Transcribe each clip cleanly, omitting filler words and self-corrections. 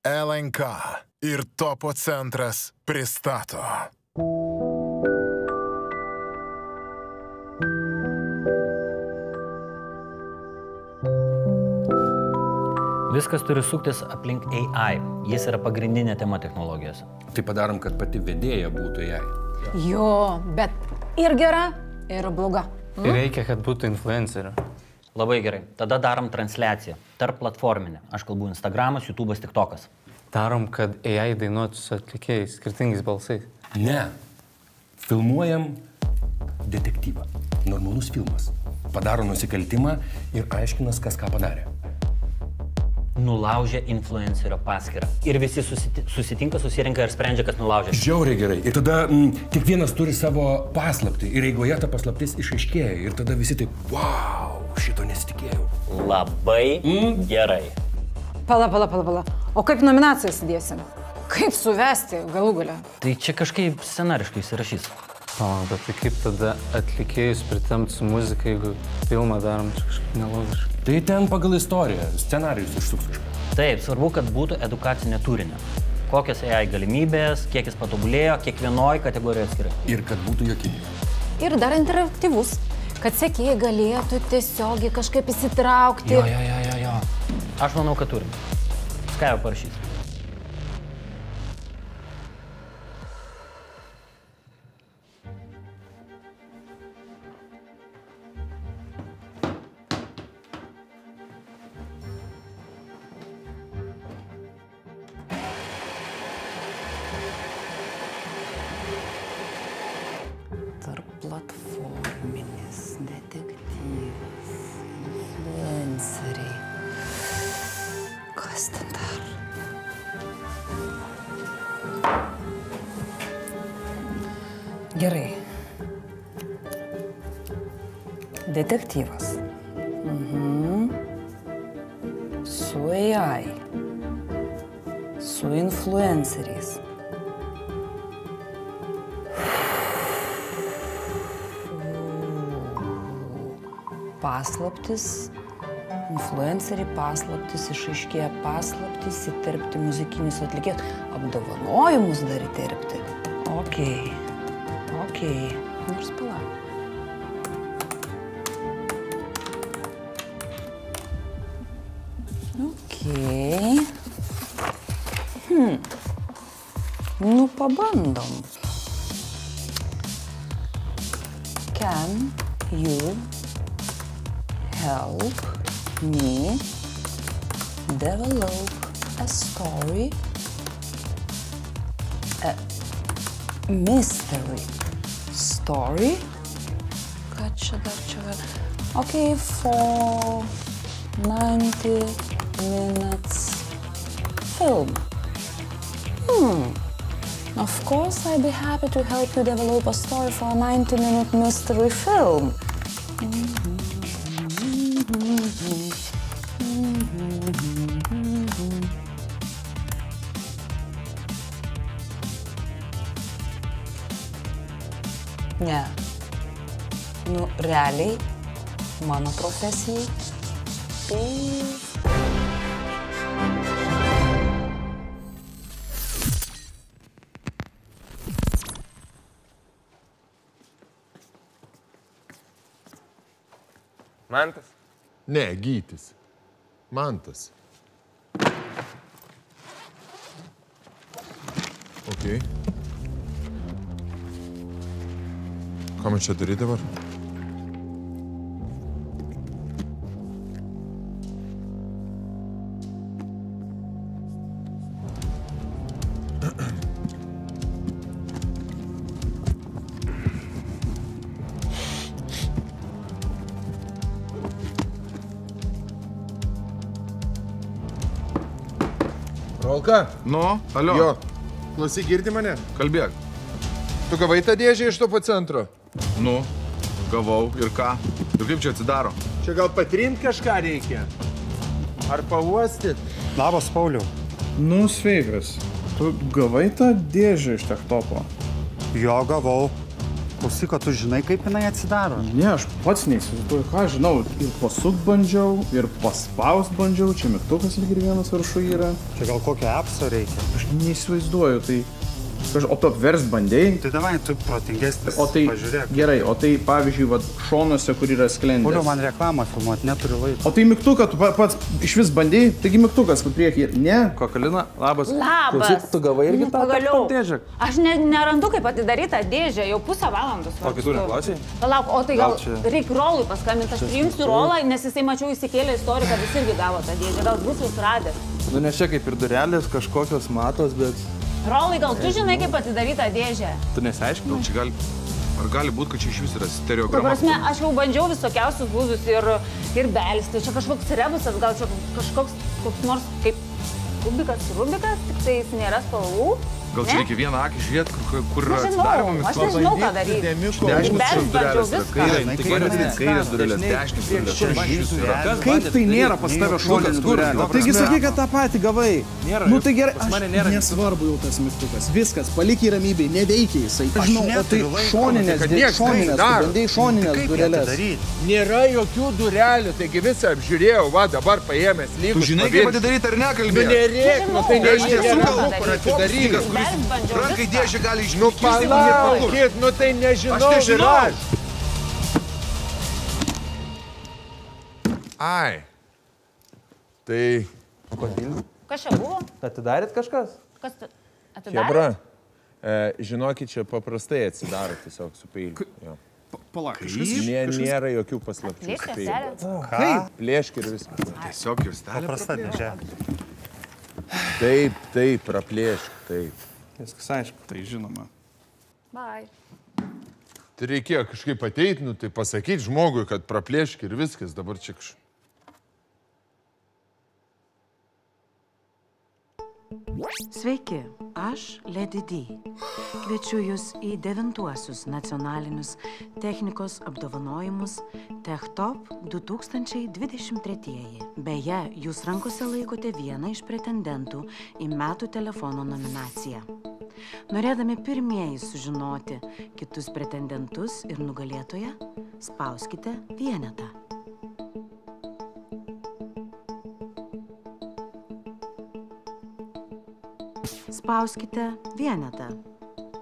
LNK ir Topo centras pristato. Viskas turi suktis aplink AI. Jis yra pagrindinė tema technologijose. Tai padarom, kad pati vedėja būtų AI. Jo, bet ir gera, ir bloga. Reikia, kad būtų influencerio. Labai gerai. Tada darom transliaciją. Tarp platforminę. Aš kalbu Instagramas, YouTube'as, TikTokas. Darom, kad AI dainuotų su atlikėjais, skirtingais balsais. Ne. Filmuojam detektyvą. Normalus filmas. Padaro nusikaltimą ir aiškinas, kas ką padarė. Nulaužia influencerio paskyrą. Ir visi susitinka, susirenka ir sprendžia, kas nulaužė. Žiauriai gerai. Ir tada kiekvienas turi savo paslaptį. Ir eigoje ta paslaptis išaiškėja. Ir tada visi taip, wow, šito nesitikėjau. Labai gerai. Pala. O kaip nominacijas įdėsim? Kaip suvesti galų galę? Tai čia kažkaip scenariškai įsirašys. Palauk, bet tai kaip tada atlikėjus pritempt su muzika, jeigu filmą darom kažkaip nelogiškai? Tai ten pagal istoriją, scenarijus išsuks kažką. Taip, svarbu, kad būtų edukacinė turinio. Kokios AI galimybės, kiek jis patobulėjo, kiekvienoje kategorijoje atskirai. Ir kad būtų juokinga. Ir dar interaktyvus, kad sekėjai galėtų tiesiogiai kažkaip įsitraukti. Jo. Aš manau, kad turim. Ką jau parašys? Tarp platforminis detektyvas, influenceriai. Kas ten dar? Gerai. Detektyvas. Su AI. Su influenceriais. Paslaptis, influenceriai paslaptis, išaiškėja paslaptis, įterpti muzikinius atlikėjus, apdovanojimus dar įterpti. Okei. Nors palauk. Okei. Nu, pabandom. Can you help me develop a story, a mystery story? Ką čia dar? Okay, for 90 minutes film. Of course, I'd be happy to help you develop a story for a 90-minute mystery film. Ne. Nu, realiai, mano profesijai. Mantas? Ne, Gytis. Mantas. Okei. Ką man čia daryti dabar? Rolka? Nu, alio. Jo. Klausyk, girdi mane? Kalbėk. Tu gavai tą dėžę iš Topo centro? Nu, gavau ir ką? Ir kaip čia atsidaro? Čia gal patrint kažką reikia? Ar pauostyt? Labas, Pauliau. Nu, sveikas. Tu gavai tą dėžę iš Topo? Jo, gavau. Klausyk, o tu žinai, kaip jinai atsidaro? Ne, aš pats neįsivaizduoju, ką žinau. Ir pasuk bandžiau, ir paspaust bandžiau. Čia mygtukas lyg ir vienas viršų yra. Čia gal kokio appso reikia? Aš neįsivaizduoju, tai... O tu apverst bandėjai? Tai davai, tu protingesnis, o tai, pažiūrėk. Gerai, o tai pavyzdžiui, vat, šonuose, kur yra sklendės. Puliu, man reklamą filmuoti, neturiu laiko. O tai mygtuką tu pats iš vis bandėjai? Taigi mygtukas, kur priekį. Ne? Kokalina, labas. Labas. Klausyk, tu gavai irgi tą dėžę? Aš nerandu, kaip atidaryti tą dėžę, jau pusę valandos. O kitų neklausai? Palauk, o tai gal reikia Rolui paskambinti, aš priimsiu Rolą, nes jisai mačiau įsikėlė istoriją, kad jis irgi gavo tą dėžę, gal bus jūs radęs. Nu, nes čia kaip ir durelės, kažkokios matos, bet... Rolai, gal tu žinai, kaip atidaryti tą dėžę? Tu nesiaiškinai? Gal čia gali būti, kad čia iš vis yra stereograma? Ta prasme, aš jau bandžiau visokiausius būdus ir belsti. Čia kažkoks rebusas, gal čia koks nors kaip Rubikas, tik tai jis nėra spalvų. Gal čia reikia vieną akį žiūrėti, kur yra atsidarimo mygtukas? Aš nežinau, ką daryti. Dešinės durelės yra kairės durelės, dešinės durelės yra. Kaip tai nėra pas tave šoninė durelė? Taigi sakai, kad tą patį gavai. Nu tai gerai, nesvarbu jau tas mygtukas. Viskas, palik į ramybėj, neveikia jisai. Aš žinau, o tai šoninės, tu bandėjai šoninės durelės. Nėra jokių durelių, taigi visą apžiūrėjau, va dabar paėmęs lygus. Tu žinai, kaip atidaryti ar nekalbėti? Nereik, nu tai nežinau. Rankai dėžė gali Nu palaukit, nu tai nežinau ir aš. Ai. Tai... Kas čia buvo? Atidarėt kažkas? Kas atidarė? Hebra, žinokit, čia paprastai atsidaro tiesiog su peiliu. Palauk, nėra jokių paslapčių su peiliu. Kaip? Plėšk ir viskas. Tiesiog juostelė. Paprasta dėžė. Taip, praplėšk, taip. Viskas aišku. Tai žinoma. Bye. Tai reikėjo kažkaip ateiti, nu tai pasakyti žmogui, kad praplėšk ir viskas, dabar čia kažkaip. Sveiki, aš Lady D. Kviečiu Jūs į 9-uosius nacionalinius technikos apdovanojimus TechTop 2023. Beje, Jūs rankose laikote vieną iš pretendentų į metų telefono nominaciją. Norėdami pirmieji sužinoti kitus pretendentus ir nugalėtoją, spauskite vienetą. Spauskite vienetą.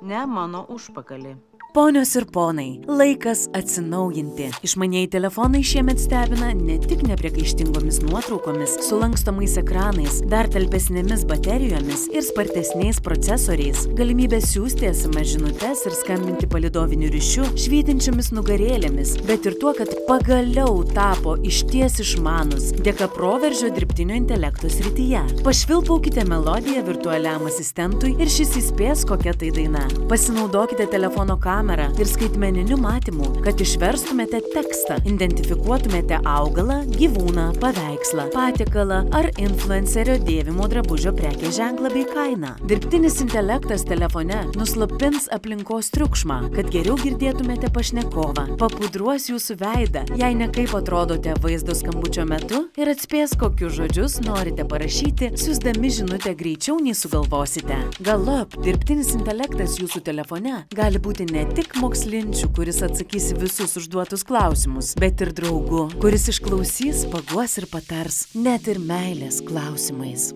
Ne mano užpakalį. Ponios ir ponai, laikas atsinaujinti. Išmanieji telefonai šiemet stebina ne tik nepriekaištingomis nuotraukomis, sulankstomais ekranais, dar talpesnėmis baterijomis ir spartesniais procesoriais, galimybė siųsti SMS žinutes ir skambinti palydoviniu ryšiu, švytinčiomis nugarėlėmis, bet ir tuo, kad pagaliau tapo išties išmanus dėka proveržio dirbtinio intelekto srityje. Pašvilpaukite melodiją virtualiam asistentui ir šis įspės, kokia tai daina. Pasinaudokite telefono kamerą ir skaitmeniniu matymu, kad išverstumėte tekstą, identifikuotumėte augalą, gyvūną, paveikslą, patiekalą ar influencerio dėvimo drabužio prekės ženklą bei kainą. Dirbtinis intelektas telefone nuslopins aplinkos triukšmą, kad geriau girdėtumėte pašnekovą, papudruos jūsų veidą, jei ne kaip atrodote vaizdo skambučio metu ir atspės, kokius žodžius norite parašyti, siųsdami žinutę greičiau nei sugalvosite. Galop, dirbtinis intelektas jūsų telefone gali būti ne tik mokslinčių, kuris atsakys visus užduotus klausimus, bet ir draugų, kuris išklausys, paguos ir patars, net ir meilės klausimais.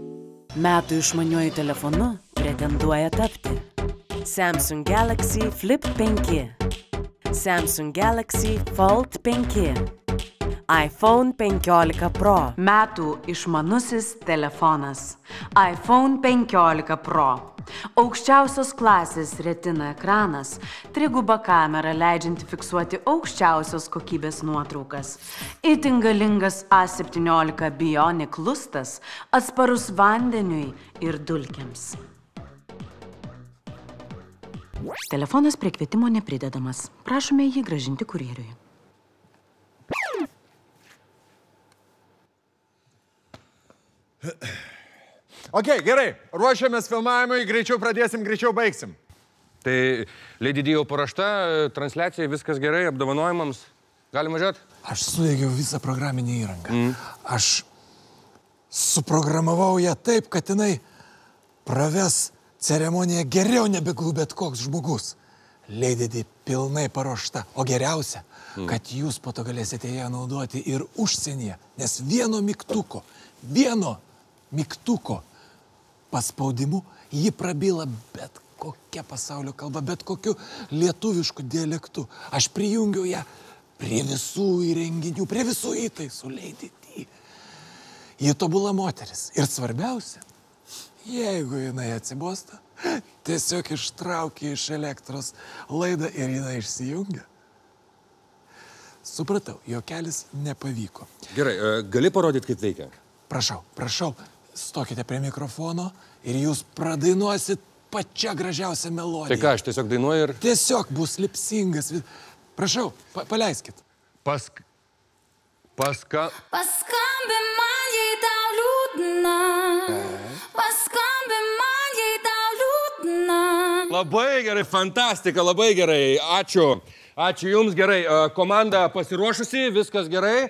Metų išmaniuoju telefonu pretenduoja tapti Samsung Galaxy Flip 5, Samsung Galaxy Fold 5, iPhone 15 Pro. Metų išmanusis telefonas iPhone 15 Pro. Aukščiausios klasės retina ekranas, triguba kamera leidžianti fiksuoti aukščiausios kokybės nuotraukas. Itin galingas A17 Bionic lustas, atsparus vandeniui ir dulkėms. Telefonas prie kvietimo nepridedamas. Prašome jį grąžinti kurjeriui. Ok, gerai, ruošiamės filmavimui, greičiau pradėsim, greičiau baigsim. Tai Lady D jau paruošta, transliacija, viskas gerai, apdovanojimams. Galim važiuoti? Aš sudėgiau visą programinę įrangą. Aš suprogramavau ją taip, kad jinai praves ceremoniją geriau nebegu bet koks žmogus. Lady Di pilnai paruošta, o geriausia, kad jūs po to galėsite ją naudoti ir užsienyje, nes vieno mygtuko paspaudimu ji prabyla bet kokia pasaulio kalba, bet kokiu lietuvišku dialektu. Aš prijungiau ją prie visų įrenginių, prie visų įtaisų, Lady Di. Ji tobula moteris. Ir svarbiausia, jeigu jinai atsibosta, tiesiog ištraukia iš elektros laidą ir jinai išsijungia. Supratau, jokelis nepavyko. Gerai, gali parodyti, kaip veikia? Prašau, stokite prie mikrofono ir jūs pradainuosit pačią gražiausią melodiją. Tai ką, aš tiesiog dainuoju ir... Tiesiog bus lipsingas. Prašau, paleiskit. Paskambin man, jei tau liūdna. Paskambin man, jei tau liūdna. Labai gerai, fantastika, labai gerai. Ačiū. Ačiū Jums, gerai. Komanda pasiruošusi, viskas gerai.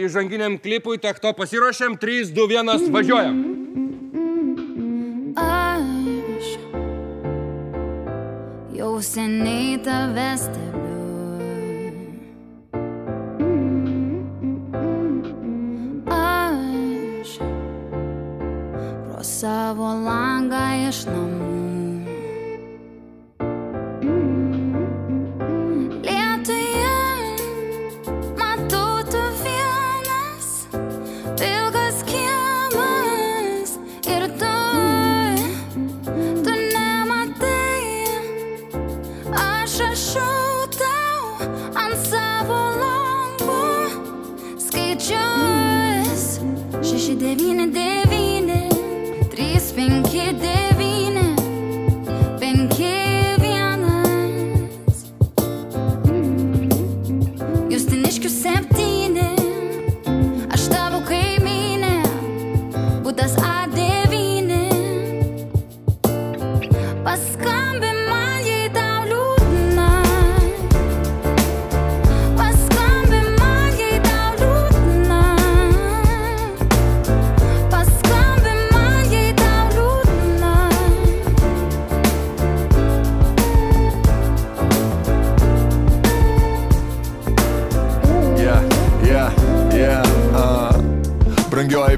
Įžanginiam klipui tiek to pasiruošėm. 3, 2, 1, važiuojam. Aš jau seniai tave stebiu. Aš pro savo langą iš namų.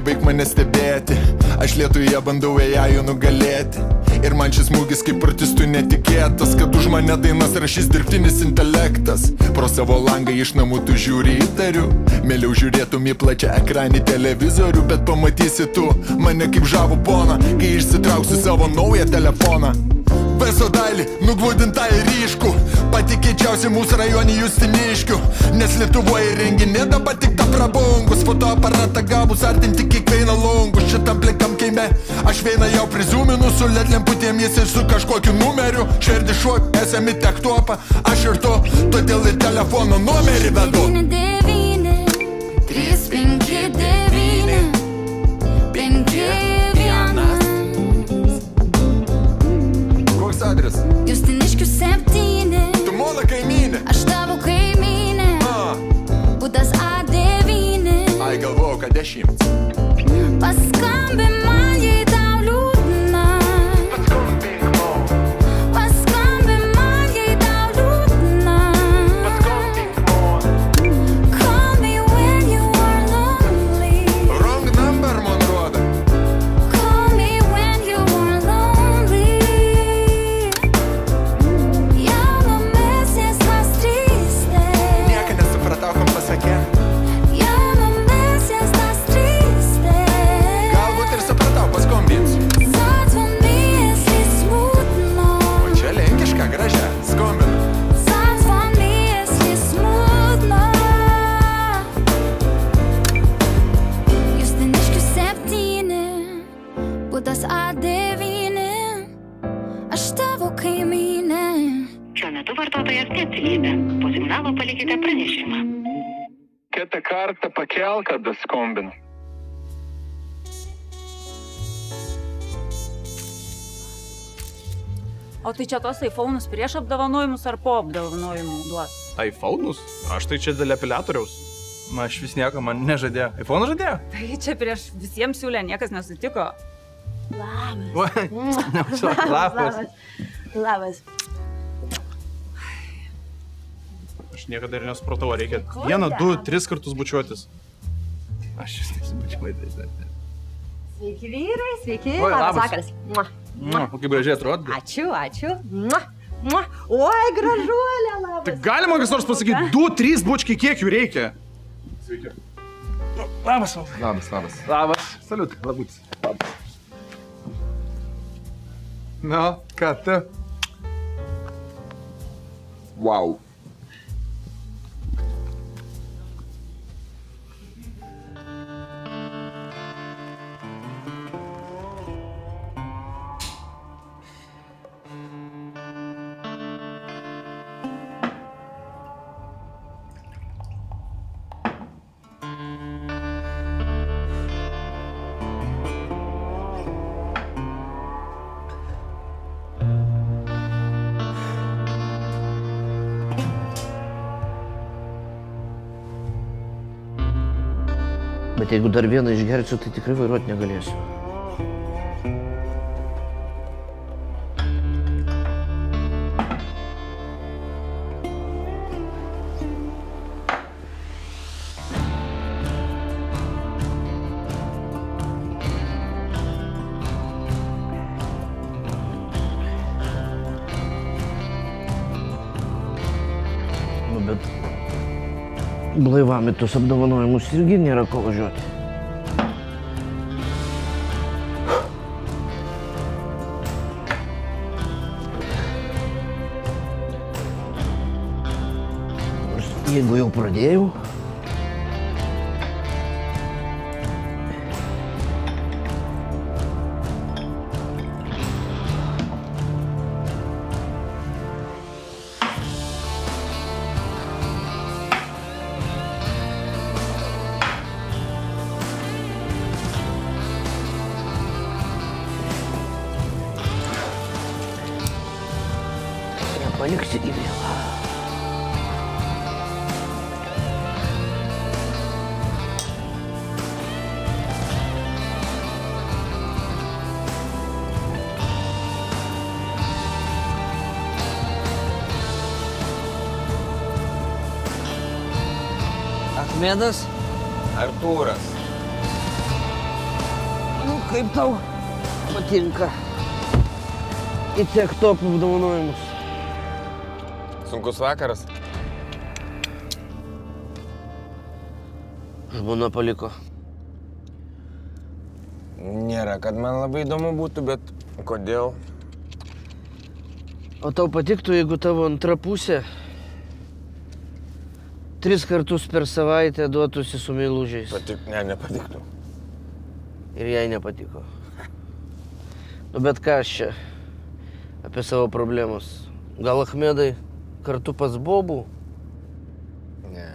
Baig mane stebėti, aš Lietuvėje bandau ėjų nugalėti. Ir man šis smūgis kaip artistui netikėtas, kad už mane dainas rašys dirbtinis intelektas. Pro savo langą iš namų tu žiūri įtariu, mieliau žiūrėtum į plačią ekranį televizorių, bet pamatysi tu mane kaip žavų poną, kai išsitrauksiu savo naują telefoną. Verso dalį, nugludintą ir ryškų, patikėčiausi mūsų rajonį Justiniškių, nes Lietuvoje renginė dabar tik ta prabungus, fotoaparatą gabus artinti kiekvieną lungus. Šitam plikam kaime aš vieną jau prizūminu, su LED lemputėm jis ir su kažkokiu numeriu. Šerdį šuok, esami tektuopa, aš ir to, todėl ir telefono numerį vedu. 3, 5, 9, 5, 1. Koks adres? Justiniškių 7. Tu mano kaimynė. Aš tavo kaimynė. Butas A9. Ai, galvojau, kad 10. Paskambin man, jei tau liūdna. Paskambin man, jei tau liūdna. Call me when you are lonely. Wrong number, man rodo. Call me when you are lonely. Jau numesies tas triste. Nieko nesupratau, kam pasakė. Jau numesies tas triste. Galbūt ir supratau, paskombinsiu. Zadzvoni, esi smutno. O čia lenkiška, gražia, skombinu. Zadzvoni, esi smutno. Justiniškių 7. Butas A9. Aš tavo kaimynė. Šiuo metu vartotojas neatsiliepia. Po signalo palikite pranešimą. Kitą kartą pakel, kada skombinu. O tai čia tos iPhone'us prieš apdovanojimus ar po apdovanojimų duos? iPhone'us? Aš tai čia dėl epiliatoriaus. Aš vis nieko man nežadėjo. iPhone žadėjo? Tai čia prieš visiems siūlė, niekas nesutiko. Labas. Labas. Aš niekada ir nesupratau, ar reikia 1, 2, 3 kartus bučiuotis. Aš jūs nesibučiuoju tai. Sveiki vyrai, sveiki. Oi, labas. Vakaras. Kaip gražiai atrodo. Ačiū. Oi, gražuolė, labas. Tai galima kas nors pasakyti, 2, 3 bučkiai, kiek jų reikia? Sveiki. Labas. Labas. Saliut, labutis. Nu, ką tu? Wow. Bet jeigu dar vieną išgersiu, tai tikrai vairuoti negalėsiu. Nu, bet blaivam į tus apdovanojimus irgi nėra ko važiuoti. Nors jeigu jau pradėjau, paliksi į vėlą. Ahmedas? Artūras. Nu, kaip tau patinka į tiek top apdovanojimus? Sunkus vakaras. Žmona paliko. Nėra, kad man labai įdomu būtų, bet kodėl? O tau patiktų, jeigu tavo antra pusė 3 kartus per savaitę duotųsi su meilužiais? Ne, nepatiktų. Ir jai nepatiko. Nu, bet ką aš čia apie savo problemas? Gal Ahmedai kartu pas Bobų? Ne.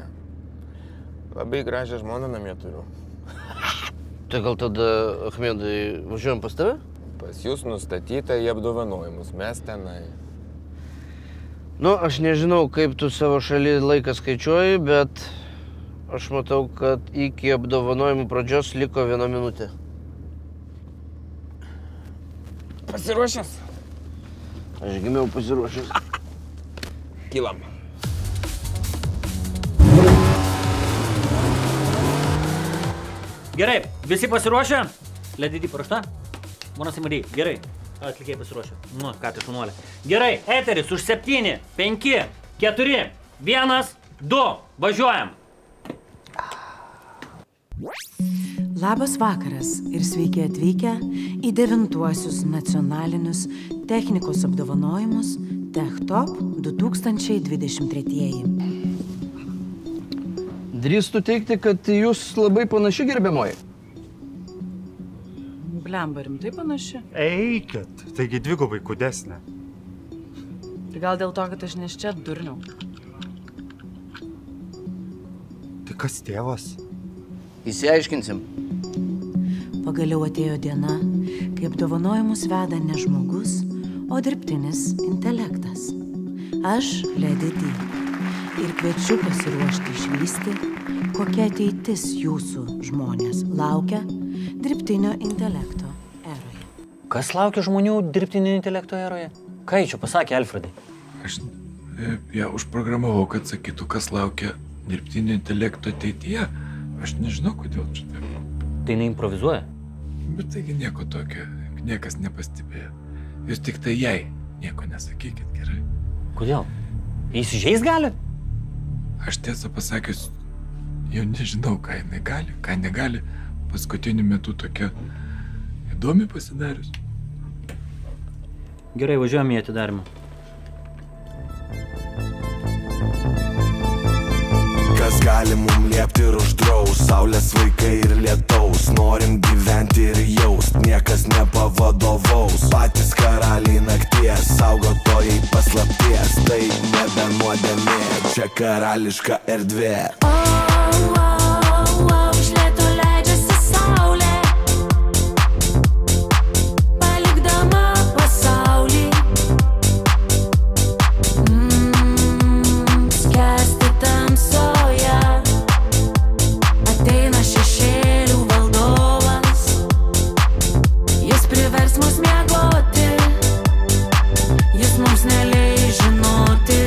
Labai gražią žmoną namie turiu. Tai gal tada, Ahmedai, važiuojam pas tave? Pas jūs nustatyta į apdovanojimus. Mes tenai. Nu, aš nežinau, kaip tu savo šaly laiką skaičiuoji, bet aš matau, kad iki apdovanojimų pradžios liko 1 minutė. Pasiruošęs? Aš gimiau pasiruošęs. Kylam. Gerai, visi pasiruošę? Ledidį parašta? Monas Imadį, gerai. Atlikėjai pasiruošę. Nu, ką tai šunuolė. Gerai, eteris už 7, 5, 4, 1, 2. Važiuojam. Labas vakaras ir sveiki atvykę į 9-uosius nacionalinius technikos apdovanojimus TechTop 2023. Drįstu teikti, kad jūs labai panaši, gerbiamoji. Blemba, rimtai panaši. Eikit, taigi 2 kūdesnė. Tai gal dėl to, kad aš neščia durniau. Tai kas tėvas? Įsiaiškinsim. Pagaliau atėjo diena, kai apdovanojimus veda ne žmogus, o dirbtinis intelektas. Aš Lady D. Ir kviečiu pasiruošti išvysti, kokia ateitis jūsų žmonės laukia dirbtinio intelekto eroje. Kas laukia žmonių dirbtinio intelekto eroje? Ką čia pasakė Alfredai? ją užprogramavau, kad sakytų, kas laukia dirbtinio intelekto ateityje. Aš nežinau, kodėl čia taip. Tai neimprovizuoja? Bet taigi nieko tokio, niekas nepastebėjo. Jūs tik tai jai nieko nesakykit, gerai? Kodėl? Jis įžeis gali? Aš tiesą pasakius, jau nežinau, ką jinai gali, ką negali. Paskutiniu metu tokia įdomi pasidarius. Gerai, važiuojame į atidarimą. Kas gali mum liepti ir uždraus, saulės vaikai ir lietaus, norim gyventi ir jaust, niekas nepavadovaus, patys karaliai nakties, saugotojai paslapties, tai nebe nuodėmė, čia karališka erdvė. Iš lėto leidžiasi saulė, palikdama pasaulį. Skęsti tamsoje, ateina šešėlių valdovas, jis privers mus miegoti, jis mums neleis žinoti,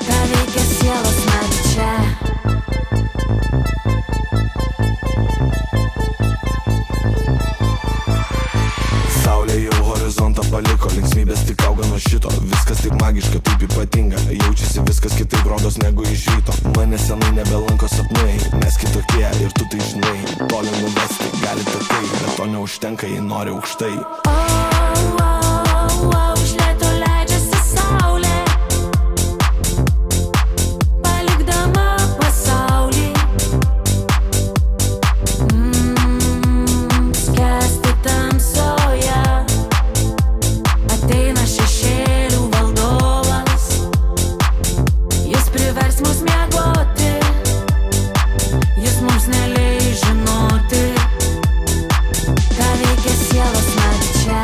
ką veikia sielos nakčia. Saulė jau horizontą paliko, linksmybės tik auga nuo šito, viskas taip magiška, taip ypatinga, jaučiasi viskas kitaip rodos negu iš ryto. Mane senai nebelanko sapnai, mes kitokie ir tu tai žinai, toli nuvesti gali takai, bet to neužtenka, jei nori aukštai. Iš lėto leidžiasi saulė, palikdama pasaulį. Skęsti tamsoje, ateina šešėlių valdovas, jis privers mus miegoti, jis mums neleis žinoti, ką veikia sielos nakčia.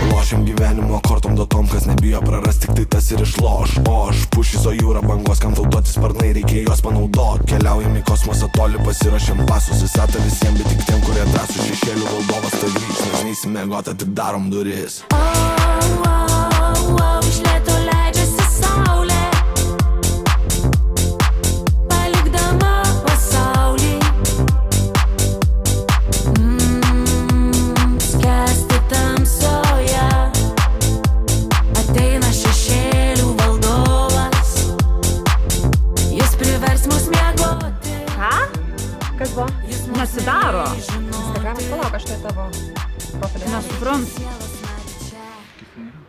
Lošiam gyvenimo kortom datom, kas nebijo prarast, tik tai tas ir išloš. O aš pušizo jūra bangos, kam tautuoti sparnai, reikia juos panaudot. Keliaujam į kosmosą toli, pasirašėm pasus, įsata visiems, bet tik tiem, kurie drąsų šešėlių valdovas tai grįž, nes neįsimėgota, tik darom duris. Iš lėto leidžiasi saulė, palikdama pasaulį. Skęsti tamsoje, ateina šešėlių valdovas, jis privers mus miegoti. Ką? Kas buvo? Nesidaro. Instagramas, palauk, aš tai tavo profilį. Nesuprantu.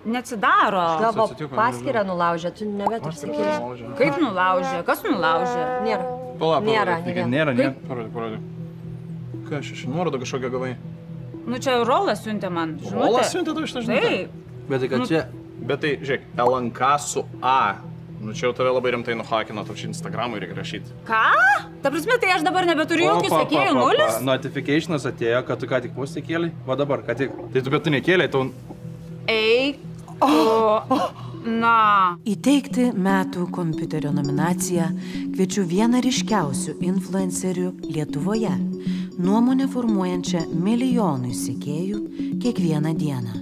Neatsidaro. Tavo paskyrą nulaužė, tu nebeturi sakyti. Kaip nulaužė? Kas nulaužė? Nėra. Palauk, Nėra. Nėra. Parodė. Ką aš iš nuorodą kažkokią gavai? Nu čia Rolas siuntė man. Rolas siuntė tau šitą žinutę? Taip. Bet tai, kad čia... Bet tai, žiūrėk, LNK su A. Nu čia jau tave labai rimtai nuhakino, tau čia Instagramui reikia rašyti. Ką? Ta prasme, tai aš dabar nebeturiu jokių sekėjų, nulis? Notificationas atėjo, kad tu ką tik postą kėlai. Va dabar, ką tik. Tai tu bet tu nekėlai, tau... Eik. Na. Įteikti metų kompiuterio nominaciją kviečiu vieną ryškiausių influencerių Lietuvoje, nuomonę formuojančią milijonui sekėjų kiekvieną dieną.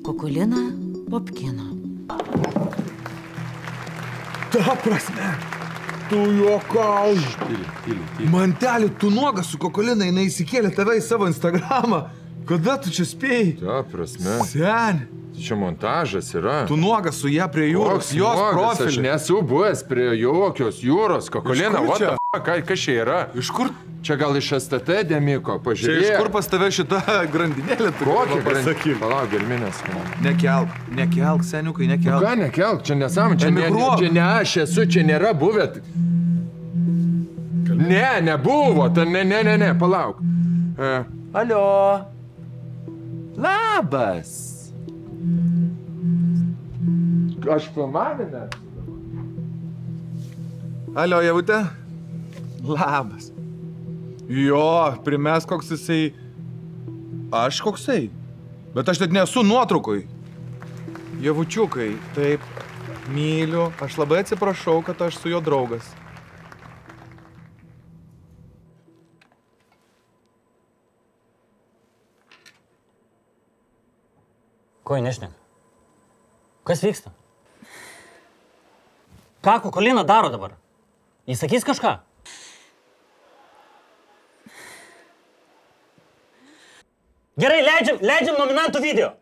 Kokolina Popkino. Ta prasme, tu juokauji. Mantelį, tu nuogas su Kokolina, jinai įsikėlė tave į savo Instagramą. Kada tu čia spėjai? Ta prasme. Seni. Čia montažas yra. Tu nuogas su ją prie jūros, jos profilį. Aš nesu buvęs prie jokios jūros. Kokolina, what the fuck, kas čia yra? Iš kur? Čia gal iš STT Demiko, pažiūrėjau. Čia iš kur pas tave šita grandinėlė? Kokį grandinėlę? Palauk, gelminės. Nekelk, seniukai, nekelk. Ką nekelk, čia nesąmonė, čia ne aš esu, čia nėra buvę. Ne, nebuvo, ne, palauk. Alio. Labas. Aš filmavime. Alio, Javute? Labas. Jo, primes koks jisai... Aš koksai? Bet aš net nesu nuotraukoj. Javučiukai, taip, myliu. Aš labai atsiprašau, kad aš su jo draugas. Ko jį nešneka? Kas vyksta? Ką Kokolina daro dabar? Jis sakys kažką? Gerai, leidžiam nominantų video.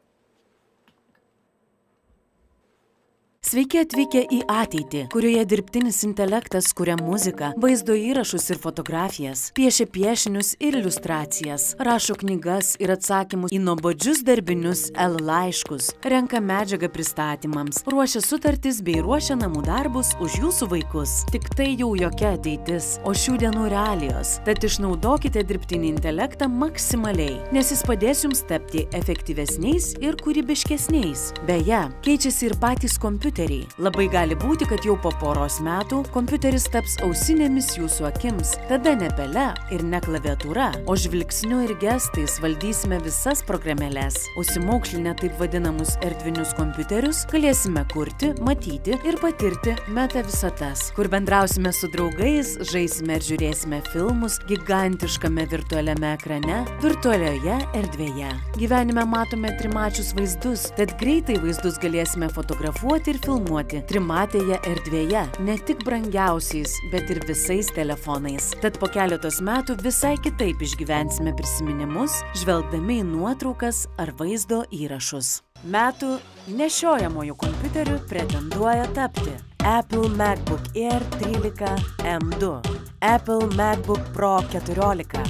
Sveiki atvykę į ateitį, kurioje dirbtinis intelektas kuria muziką, vaizdo įrašus ir fotografijas, piešia piešinius ir iliustracijas, rašo knygas ir atsakymus į nuobodžius darbinius laiškus, renka medžiagą pristatymams, ruošia sutartis bei ruošia namų darbus už jūsų vaikus. Tik tai jau jokia ateitis, o šių dienų realijos. Tad išnaudokite dirbtinį intelektą maksimaliai, nes jis padės jums tapti efektyvesniais ir kūrybiškesniais. Beje, keičiasi ir patys kompiuteriai. Labai gali būti, kad jau po poros metų kompiuteris taps ausinėmis jūsų akims, tada ne pele ir ne klaviatūra, o žvilgsniu ir gestais valdysime visas programėles. Užsimaukšlinę taip vadinamus erdvinius kompiuterius galėsime kurti, matyti ir patirti meta visatas, kur bendrausime su draugais, žaisime ir žiūrėsime filmus gigantiškame virtualiame ekrane, virtualioje erdvėje. Gyvenime matome trimačius vaizdus, tad greitai vaizdus galėsime fotografuoti ir filmuoti trimatėje erdvėje, ne tik brangiausiais, bet ir visais telefonais. Tad po keletos metų visai kitaip išgyvensime prisiminimus, žvelgdami į nuotraukas ar vaizdo įrašus. Metų nešiojamojų kompiuterių pretenduoja tapti Apple MacBook Air 13 M2, Apple MacBook Pro 14,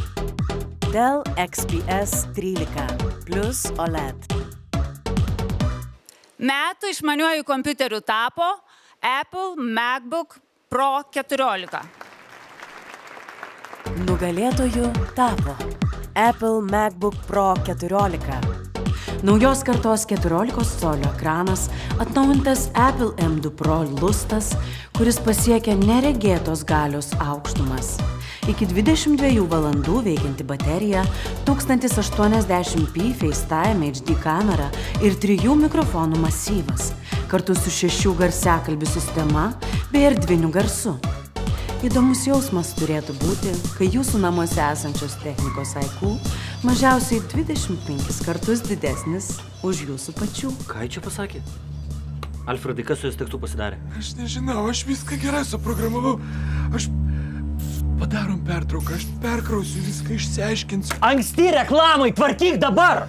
Dell XPS 13 plus OLED. Metų išmaniuoju kompiuteriu tapo Apple MacBook Pro 14. Nugalėtojų tapo Apple MacBook Pro 14. Naujos kartos 14 colio ekranas, atnaujintas Apple M2 Pro lustas, kuris pasiekia neregėtos galios aukštumas. Iki 22 valandų veikianti baterija, 1080p FaceTime HD kamera ir 3 mikrofonų masyvas, kartu su 6 garsiakalbių sistema bei erdviniu garsu. Įdomus jausmas turėtų būti, kai jūsų namuose esančios technikos IQ mažiausiai 25 kartus didesnis už jūsų pačių. Ką čia pasakė? Alfredai, kas su jos tekstu pasidarė? Aš nežinau, aš viską gerai suprogramavau. Padarom pertrauką, aš perkrausiu, viską išsiaiškinsiu. Anksti reklamai, tvarkyk dabar!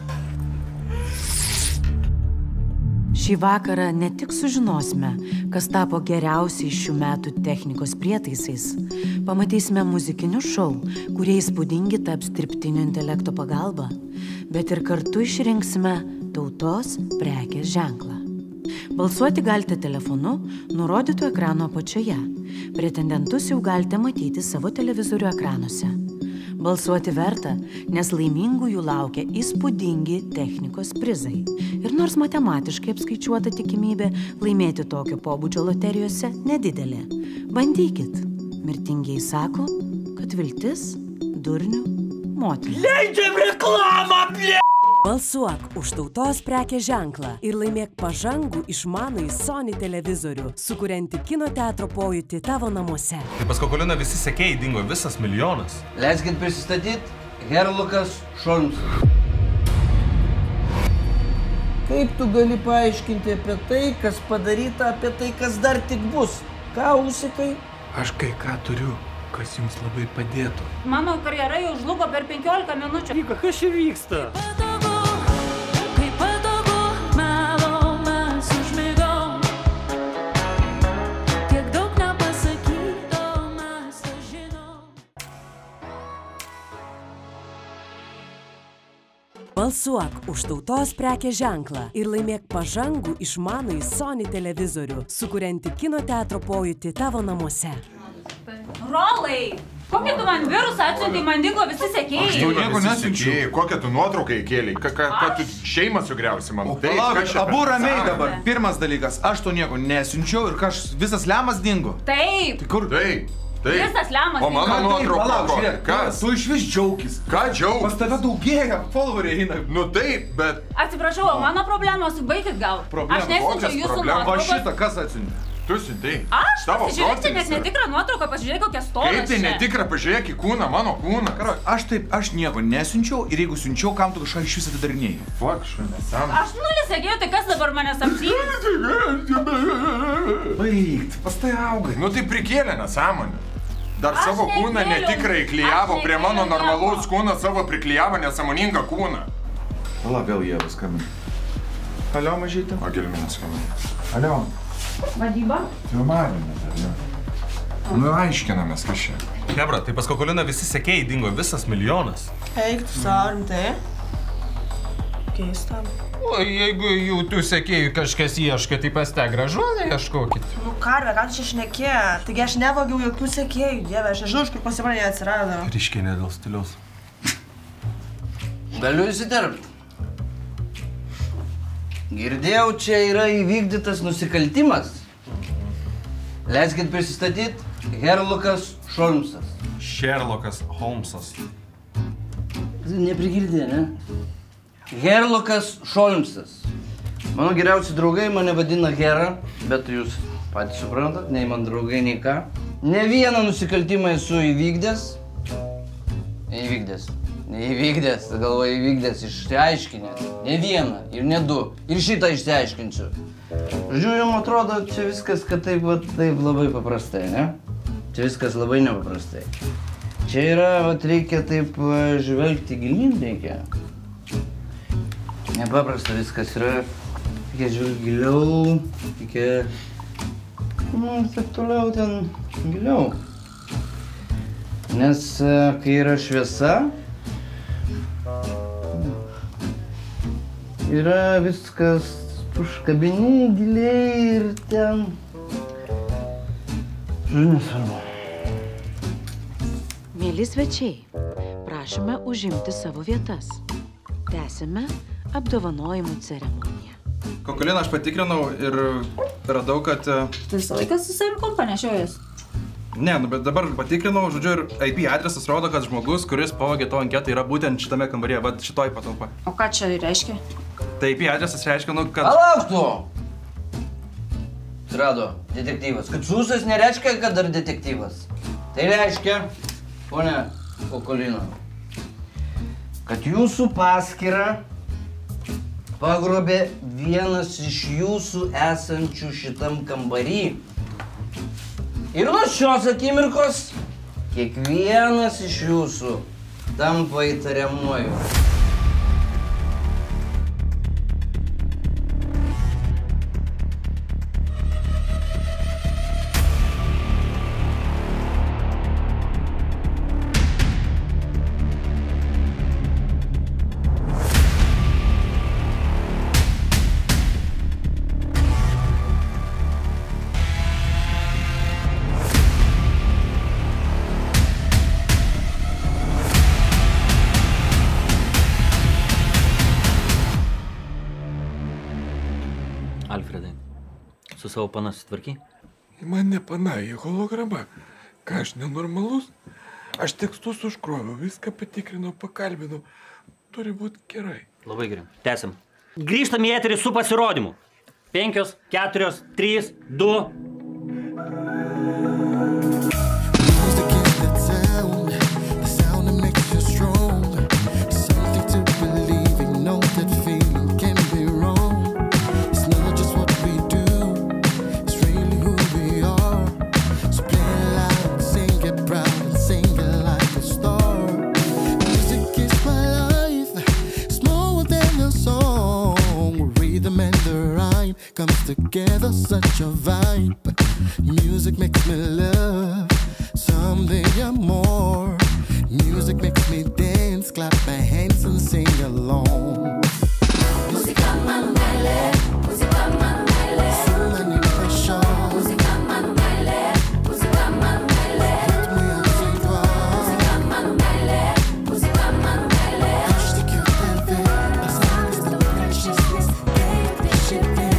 Šį vakarą ne tik sužinosime, kas tapo geriausiais šių metų technikos prietaisais, pamatysime muzikinius šou, kurie įspūdingi taps dirbtinio intelekto pagalba, bet ir kartu išrinksime tautos prekės ženklą. Balsuoti galite telefonu, nurodytų ekrano apačioje. Pretendentus jau galite matyti savo televizorių ekranuose. Balsuoti verta, nes laimingųjų laukia įspūdingi technikos prizai. Ir nors matematiškai apskaičiuota tikimybė laimėti tokio pobūdžio loterijose nedidelė. Bandykit. Mirtingieji sako, kad viltis durnių motina. Leidžiam reklamą, blė! Balsuok už tautos prekės ženklą ir laimėk pažangų išmanųjį Sony televizorių, sukuriantį kino teatro pojūtį tavo namuose. Tai pas Kokoliną visi sekėjai dingo, visas milijonas. Leiskit prisistatyt, Herlukas Šolmsas. Kaip tu gali paaiškinti apie tai, kas padaryta, apie tai, kas dar tik bus? Ką užsikai? Aš kai ką turiu, kas jums labai padėtų. Mano karjera jau žlugo per 15 minučių. Vyka, kas čia vyksta? Balsuok už tautos prekės ženklą ir laimėk pažangų išmanųjį Sony televizorių, sukuriantį kino teatro pojūtį tavo namuose. Rolai! Kokį tu man virusą atsiuntei, man dingo visi sekėjai? Aš jau nieko nesiunčiu. Kokią tu nuotrauką įkėlei? Ką tu šeimą sugriausi man? Palaukit, abu ramiai dabar. Pirmas dalykas, aš to nieko nesiunčiau ir visas lemas dingo. Taip! Tai kur? Taip. Visas lemas dingo. O mano nuotrauka? Palauk, žiūrėk, kas? Tu iš vis džiaugis. Ką džiaugis? Pas tave daugėja, followeriai eina. Nu taip, bet... Atsiprašau, mano problemos, baikit gal. Aš nesiunčiau jūsų nuotraukos. Va šitą kas atsiuntė? Tu sidai. Aš pasižiūrėk, net netikrą nuotrauką, pasižiūrėk, kokia storas čia. Kaip tai netikrą, pažiūrėk į kūną, mano kūną. Aš nieko nesiunčiau ir jeigu siunčiau, kam tu kažką iš vis atidarinėjai? Fuck, nesąmonė. Aš nulis sekėjau, tai kas dabar mane samsys? Baigt, pas tai augai. Nu tai prikėlė nesąmonė. Dar savo kūną netikrai klijavo, prie mano normalaus kūną savo priklijavo nesąmoningą kūną. Pala, vėl jie skambina. Alio, mažytė? O gelminė skambina. Alio. Vadyba? Filmavimas, ar ne? Nu, aiškinamės kažkiek. Hebra, tai pas Kokoliną visi sekėjai dingo, visas milijonas. Eik tu savo, rimtai? Keista. O jeigu jų tų sekėjų kažkas ieško, tai pas tą gražuolę ieškokit. Nu, karvė, ką tu čia šnekė? Taigi aš nevagiau jokių sekėjų, dieve, aš nežinau, iš kur pas mane jie atsirado. Ryškiai ne dėl stiliaus. Galiu įsiterpti. Girdėjau, čia yra įvykdytas nusikaltimas. Leiskit prisistatyti, Herlokas Holmsas. Sherlockas Holmsas. Neprigirdė, ne? Herlokas Holmsas. Mano geriausi draugai mane vadina Hera, bet jūs patys suprantat, nei man draugai, nei ką. Ne vieną nusikaltimą esu įvykdęs. Neįvykdęs, galvoju įvykdęs, išsiaiškinęs. Ne vieną ir ne du. Ir šitą išsiaiškinsiu. Žodžiu, jums atrodo, čia viskas, kad taip labai paprastai, ne? Čia viskas labai nepaprastai. Čia yra, reikia taip žvelgti gilyn reikia. Nepaprasta viskas yra. Reikia žvelgti giliau, reikia... taip toliau ten giliau. Nes kai yra šviesa, yra viskas užkabini giliai ir ten... Žodžiu, nesvarbu. Mėly svečiai, prašome užimti savo vietas. Tęsime apdovanojimų ceremoniją. Kokoliną aš patikrinau ir radau, kad... Tu visą laiką su savim kompą nešiojas? Ne, bet dabar patikrinau, žodžiu, ir IP adresas rodo, kad žmogus, kuris pavogė to anketą, yra būtent šitame kambaryje, va šitoj patalpa. O ką čia reiškia? Tai IP adresas reiškia, nu, kad... Palauk tu! Atsirado detektyvas. Kad susas nereiškia, kad dar detektyvas. Tai reiškia, ponia Kokolina, kad jūsų paskyrą pagrobė vienas iš jūsų esančių šitam kambarį. Ir nuo šios akimirkos kiekvienas iš jūsų tampa įtariamuoju. Alfredai, su savo pana susitvarky? Man ne pana, jie holograma. Ką aš nenormalus? Aš tekstus užkroviau, viską patikrinau, pakalbinau. Turi būti gerai. Labai gerai. Tęsim. Grįžtam į eterį su pasirodymu. 5, 4, 3, 2. Comes together, such a vibe. Music makes me love something more. Music makes me dance, clap my hands and sing along. Música Manuele, música Manuele. Sumani pressure. Música Manuele, música Manuele. Put me on the floor. Música Manuele, música Manuele. Push the cute baby, as long as the preciousness, take the shit in.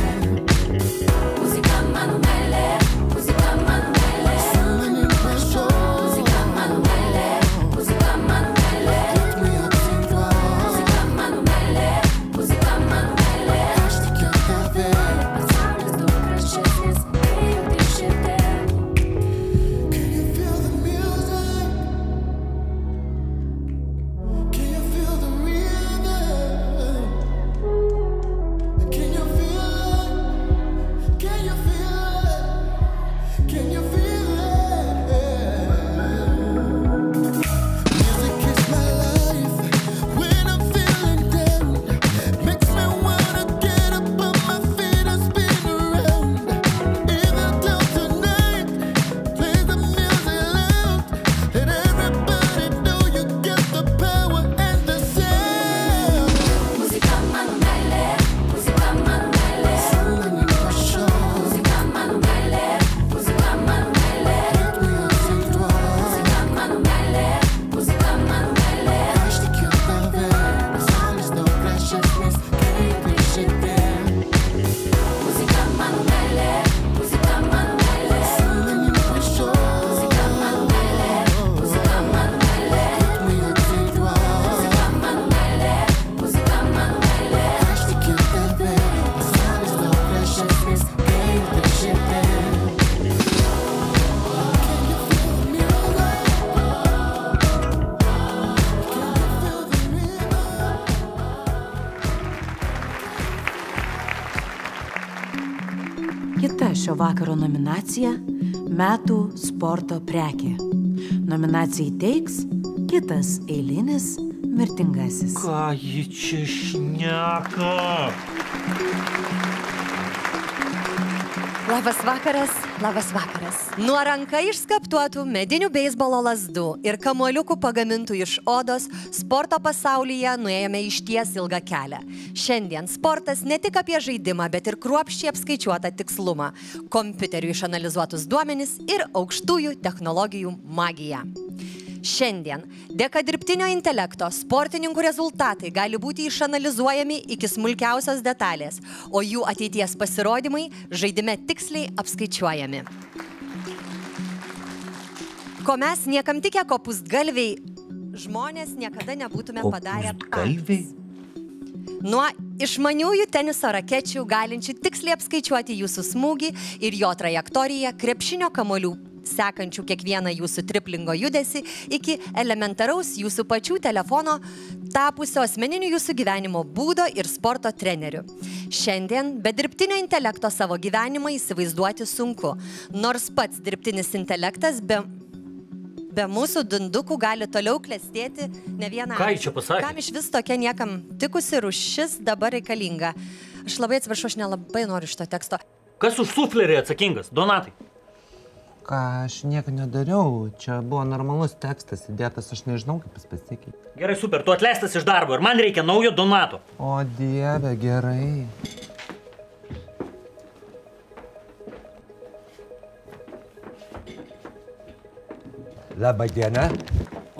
Sumani pressure. Música Manuele, música Manuele. šio vakaro nominacija – Metų sporto prekė. Nominacijai teiks kitas eilinis mirtingasis. Ką ji čia šneka? Labas vakaras, labas vakaras. Nuo ranka išskaptuotų medinių beisbolo lazdų ir kamuoliukų pagamintų iš odos sporto pasaulyje nuėjome išties ilgą kelią. Šiandien sportas ne tik apie žaidimą, bet ir kruopščiai apskaičiuotą tikslumą, kompiuterių išanalizuotus duomenis ir aukštųjų technologijų magiją. Šiandien, dėka dirbtinio intelekto, sportininkų rezultatai gali būti išanalizuojami iki smulkiausios detalės, o jų ateities pasirodymai žaidime tiksliai apskaičiuojami. Ko mes niekam tikę kopūstgalviai žmonės niekada nebūtume padarę patys. Nuo išmaniųjų teniso rakečių galinčių tiksliai apskaičiuoti jūsų smūgį ir jo trajektoriją, krepšinio kamuolių sekančių kiekvieną jūsų triplingo judesį, iki elementaraus jūsų pačių telefono tapusio asmeniniu jūsų gyvenimo būdo ir sporto treneriu. Šiandien be dirbtinio intelekto savo gyvenimą įsivaizduoti sunku, nors pats dirbtinis intelektas be mūsų dundukų gali toliau klestėti ne vieną. Ką čia pasakė? Kam iš vis tokia niekam tikusi rūšis dabar reikalinga? Aš labai atsiprašau, aš nelabai noriu šito teksto. Kas už suflerį atsakingas? Donatai. Ką, aš nieko nedariau. Čia buvo normalus tekstas įdėtas, aš nežinau, kaip jis pasikeitė. Gerai, super, tu atleistas iš darbo ir man reikia naujo Donato. O dieve, gerai. Labą dieną.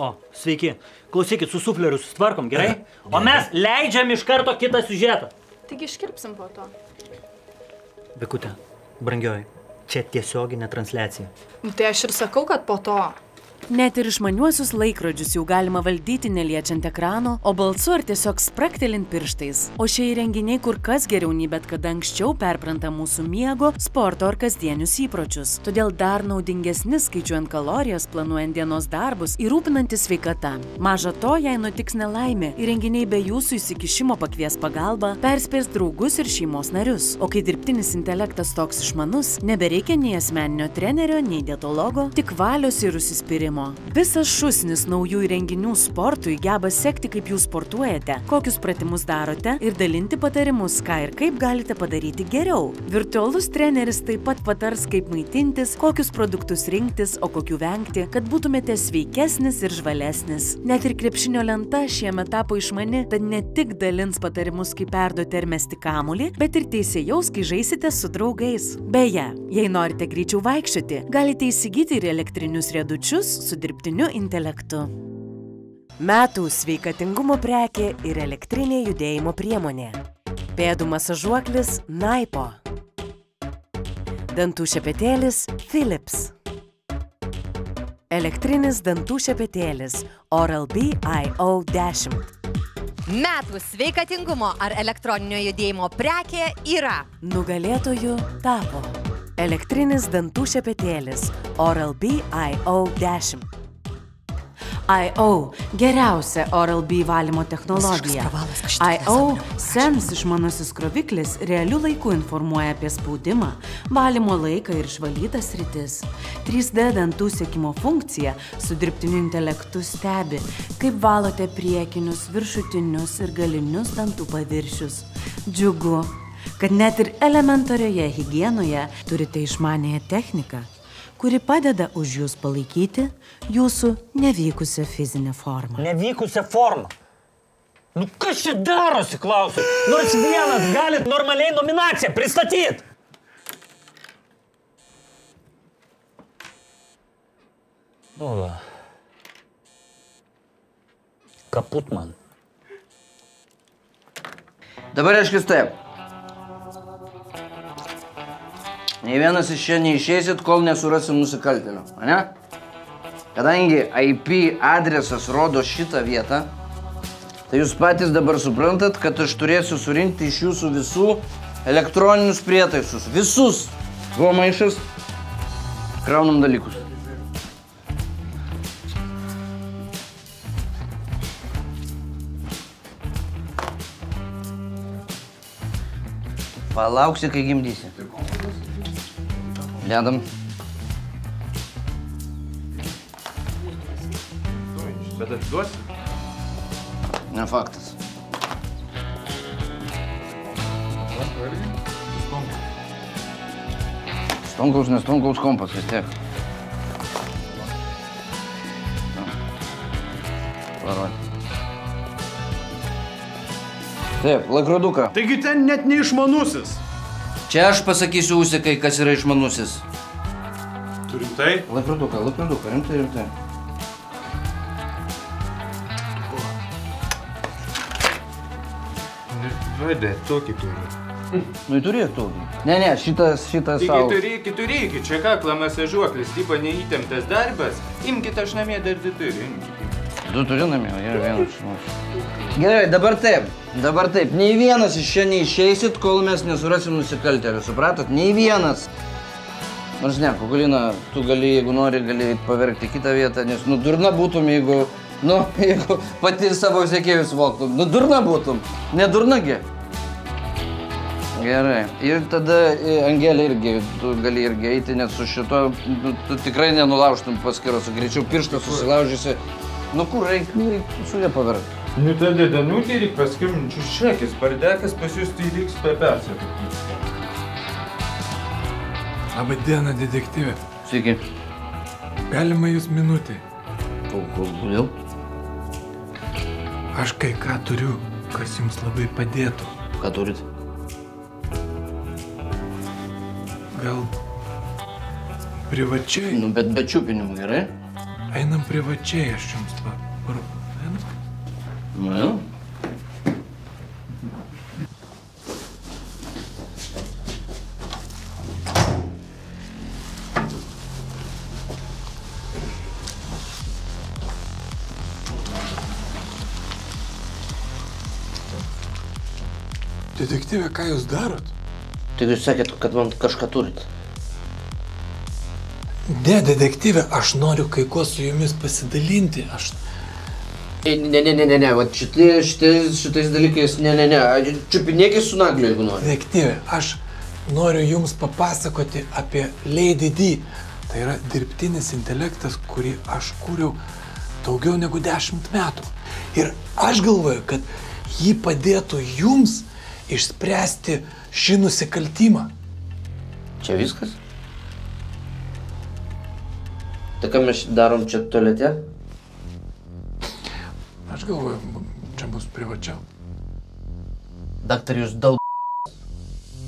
O, sveiki. Klausykit, su sufleriu susitvarkom, gerai? O mes leidžiam iš karto kitą siužetą. Taigi iškirpsim po to. Vikutė, brangioji. Čia tiesioginė transliacija. Tai aš ir sakau, kad po to. Net ir išmaniuosius laikrodžius jau galima valdyti neliečiant ekrano, o balsu ar tiesiog spraktelint pirštais. O šie įrenginiai kur kas geriau nei bet kada anksčiau perpranta mūsų miego, sporto ar kasdienius įpročius. Todėl dar naudingesni skaičiuojant kalorijas, planuojant dienos darbus ir rūpinantis sveikata. Maža to, jei nutiks nelaimė, įrenginiai be jūsų įsikišimo pakvies pagalbą, perspės draugus ir šeimos narius. O kai dirbtinis intelektas toks išmanus, nebereikia nei asmeninio trenerio, nei dietologo, tik valios ir užsispyrimo. Visas šūsnis naujų įrenginių sportui geba sekti, kaip jūs sportuojate, kokius pratimus darote ir dalinti patarimus, ką ir kaip galite padaryti geriau. Virtualus treneris taip pat patars, kaip maitintis, kokius produktus rinktis, o kokių vengti, kad būtumėte sveikesnis ir žvalesnis. Net ir krepšinio lenta šiemet tapo išmani, tad ne tik dalins patarimus, kaip perduoti ar mesti kamuolį, bet ir teisėjaus, kai žaisite su draugais. Beje, jei norite greičiau vaikščioti, galite įsigyti ir elektrinius riedučius su dirbtiniu intelektu. Metų sveikatingumo prekė ir elektrinė judėjimo priemonė. Pėdų masažuoklis Naipo. Dantų šepetėlis Philips. Elektrinis dantų šepetėlis Oral-B IO10. Metų sveikatingumo ar elektroninio judėjimo prekė yra. Nugalėtojų tapo elektrinis dantų šepetėlis Oral-B IO10. IO – geriausia Oral-B valymo technologija. IO – Sense išmanusis kroviklis realiu laiku informuoja apie spaudimą, valymo laiką ir išvalytas sritis. 3D dantų sekimo funkcija su dirbtiniu intelektu stebi, kaip valote priekinius, viršutinius ir galinius dantų paviršius. Džiugu, kad net ir elementarioje higienoje turite išmanėją techniką, kuri padeda už jūs palaikyti jūsų nevykusią fizinę formą. Nevykusią formą? Nu kas čia darosi, klausiu? Nors vienas galit normaliai nominaciją pristatyti. Nu va. Kaput man. Dabar reiškia taip. Nei vienas iš čia neišeisit, kol nesurasim nusikaltėlio, ane? Kadangi IP adresas rodo šitą vietą, tai jūs patys dabar suprantat, kad aš turėsiu surinkti iš jūsų visų elektroninius prietaisus. Visus. Buvo maišas. Kraunam dalykus. Palauksi, kai gimdysi. Dedam. Bet atiduosi? Ne faktas. Stonkaus, nestonkaus kompas vis tiek. Parodė. Taip, laikroduką. Taigi ten net neišmanusis. Čia aš pasakysiu Usikai, kas yra išmanusis. Tu rimtai? Laikroduką, rimtai. Vaidė, tokį turi. Nu, turėk tokį. Ne, šitas savo. Turėki, čia kakla masažuoklis, typa neįtemptas darbas. Imkite, aš namie dar turiu. Du turi namie, yra vienas šumas. Gerai, dabar taip. Nei vienas iš čia neišeisit, kol mes nesurasim nusikaltėlių, supratot? Nei vienas. Nors ne, Kukulina, tu gali, jeigu nori, gali paverkti kitą vietą, nes, durna būtum, jeigu pati savo sekėjus voktum. Durna būtum, ne durnagi. Gerai. Ir tada, Angelė, irgi, tu gali irgi eiti, nes su šito, tu tikrai nenulaužtum paskiros, greičiau pirštą susilaužysi. Kur reik su ją paverkti? Tada Danutė reik paskirminčių šekis, pardekas pas jūs tai reiks persiekti. Labą dieną, detektyvė. Sveiki. Galima jūs minutį? Kodėl? Aš kai ką turiu, kas jums labai padėtų. Ką turit? Gal privačiai? Bet be čiupinimų, gerai? Einam privačiai, aš jums parodau. Jau. Detektyvė, ką jūs darot? Tik jūs sakėt, kad man kažką turit. Ne, detektyvė, aš noriu kai ko su jumis pasidalinti. Ne, vat šitais dalykais, ne. Čiupinėkis su nagliu, jeigu nori. Detektyvė, aš noriu jums papasakoti apie Lady D. Tai yra dirbtinis intelektas, kurį aš kūriau daugiau negu 10 metų. Ir aš galvoju, kad jį padėtų jums išspręsti šį nusikaltimą. Čia viskas? Tai ką mes darom čia tualete? Aš galvoju, čia bus privačiau. Daktar, jūs dal...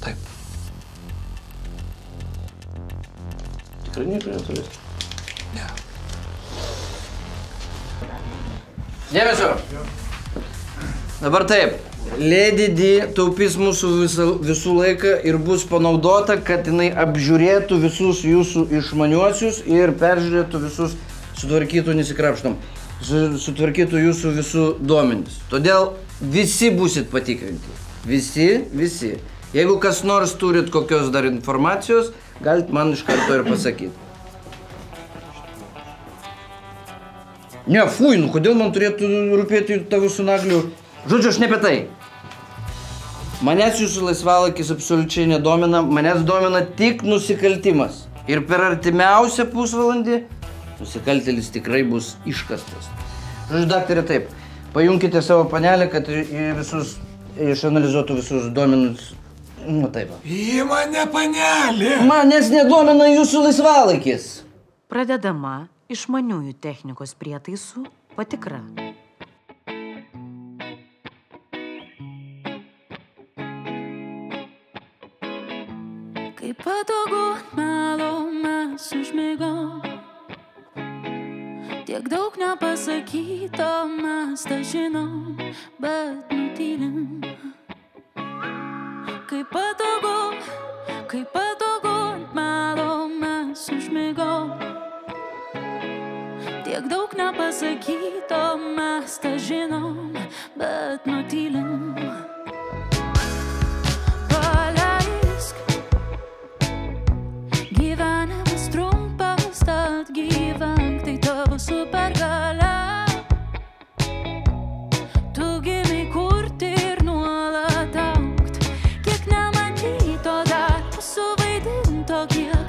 Taip. Tikrai nieko netualete? Ne. Dėmesio! Dabar taip. Lady D taupys mūsų visų laiką ir bus panaudota, kad jinai apžiūrėtų visus jūsų išmaniuosius ir peržiūrėtų visus sutvarkytų jūsų visų duomenis. Todėl visi būsit patikrinti. Visi. Jeigu kas nors turit kokios dar informacijos, galit man iš karto ir pasakyti. Ne, kodėl man turėtų rūpėti tavo su nagliu? Žodžiu, aš ne apie tai. Manęs jūsų laisvalaikis absoliučiai nedomina, manęs domina tik nusikaltimas. Ir per artimiausią pusvalandį nusikaltėlis tikrai bus iškastas. Žodžiu, daktarė, taip, pajunkite savo panelę, kad išanalizuotų visus duomenus. Taip. Į mane panelė! Manęs nedomina jūsų laisvalaikis. Pradedama išmaniųjų technikos prietaisų patikra. Kaip patogu melo mes užmigom, tiek daug nepasakyta mes tą žinom, bet nutylim. Kaip patogu melo mes užmigom, tiek daug nepasakyta mes tą žinom, bet nutylim. Gyvenimas trumpas, tad gyvenk, tai tavo supergalia. Tu gimei kurti ir nuolat augt, kiek nematyto dar suvaidinto, kiek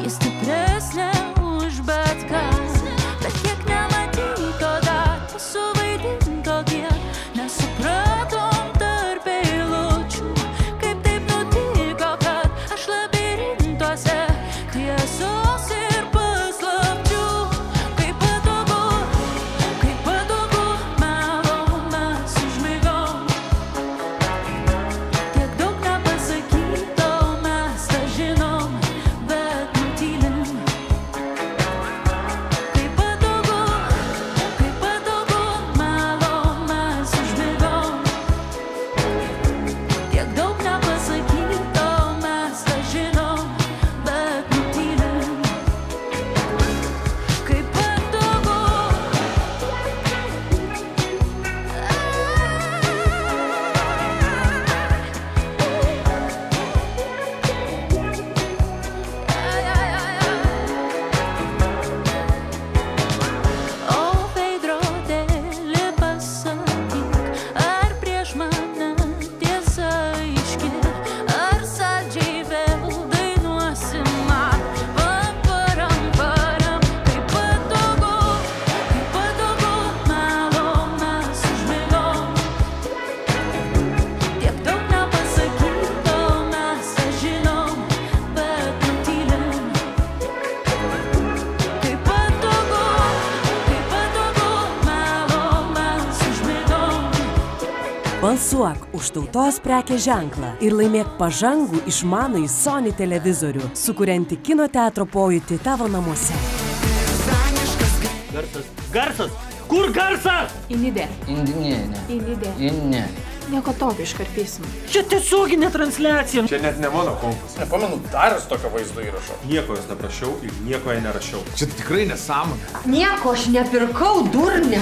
Ji stipresnė už bet ką, bet kiek nematyto dar suvaidinto kiek, nesupratom tarp eilučių, kaip taip nutiko, kad aš labirintuose tiesos ir paslapčių. Kaip patogu melo mes užmigom, tiek daug nepasakyto mes tą žinom, bet nutylim. Kaip patogu melo mes užmigom, tiek daug nepasakyto mes tą žinom, bet nutylim. Kaip patogu. O veidrodėli pasakyk, ar prieš mane tiesa aiški, ar saldžiai vėl dainuosi man, param. Kaip patogu melo mes užmigom, tiek daug nepasakyto mes tą žinom, bet nutylim. Kaip patogu melo mes užmigom. Balsuok už tautos prekės ženklą ir laimėk pažangų išmanųjį Sony televizorių, sukuriantį kino teatro pojūtį tavo namuose. Garsas! Kur garsas? Inidė. Indinė. Inidė. Inne. Nieko tokio iškarpysim. Čia tiesioginė transliacija. Čia net ne mano kompas. Nepamenu daręs tokio vaizdo įrašo. Nieko jos neprašiau ir nieko jai nerašiau. Čia tikrai nesąmonė. Nieko aš nepirkau, durnė.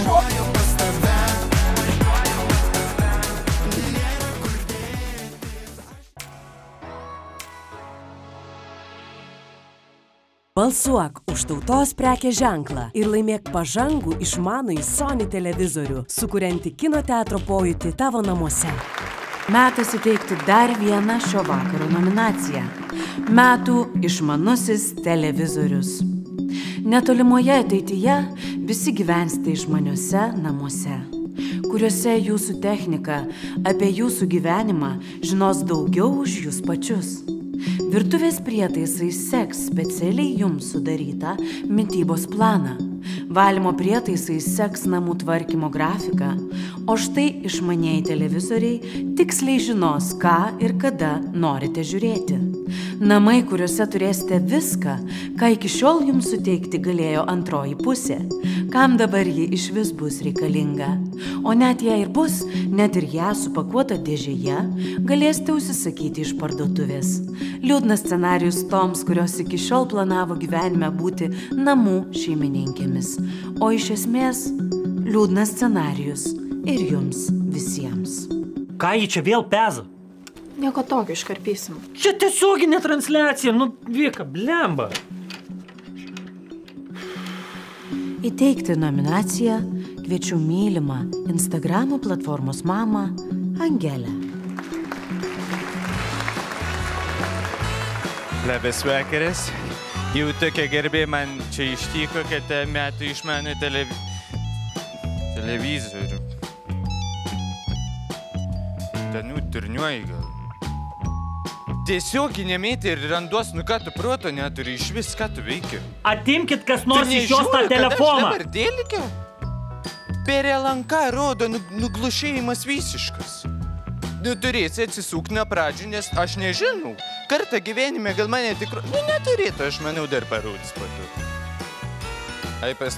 Balsuok už tautos prekės ženklą ir laimėk pažangų išmanųjį Sony televizorių, sukuriantį kino teatro pojūtį tavo namuose. Metas įteikti dar vieną šio vakaro nominaciją. Metų išmanusis televizorius. Netolimoje ateityje visi gyvensite išmaniuose namuose, kuriuose jūsų technika apie jūsų gyvenimą žinos daugiau už jūs pačius. Virtuvės prietaisai seks specialiai jums sudarytą mitybos planą. Valymo prietaisai seks namų tvarkymo grafiką, o štai išmanieji televizoriai tiksliai žinos, ką ir kada norite žiūrėti. Namai, kuriuose turėsite viską, ką iki šiol jums suteikti galėjo antroji pusė, kam dabar ji išvis bus reikalinga. O net jei ir bus, net ir ją supakuota dėžėje, galėsite užsisakyti iš parduotuvės. Liūdnas scenarijus toms, kurios iki šiol planavo gyvenime būti namų šeimininkėmis. O iš esmės, liūdnas scenarijus ir jums visiems. Ką jį čia vėl peza? Nieko tokio iškarpysim. Čia tiesioginė transliacija, nu Vika, blemba. Įteikti nominaciją kviečiu mylimą Instagramo platformos mamą Angelę. Labas vakaras. Jau tokia garbė man čia ištyko, kad metų išmanų televizorių. Tenų turniuoji gal. Tiesiog nemėti ir randuos, nu ką tu proto neturi, iš vis ką tu veiki. Atimkit kas nors iš jos tą telefoną. Ar dėlikė? Per LNK rodo nuglušėjimas visiškas. Nu turėsi atsisūk nuo pradžių, nes aš nežinau. Kartą gyvenime gal mane tikru... Nu neturėtų, aš manau dar parodys patu. Ai, pas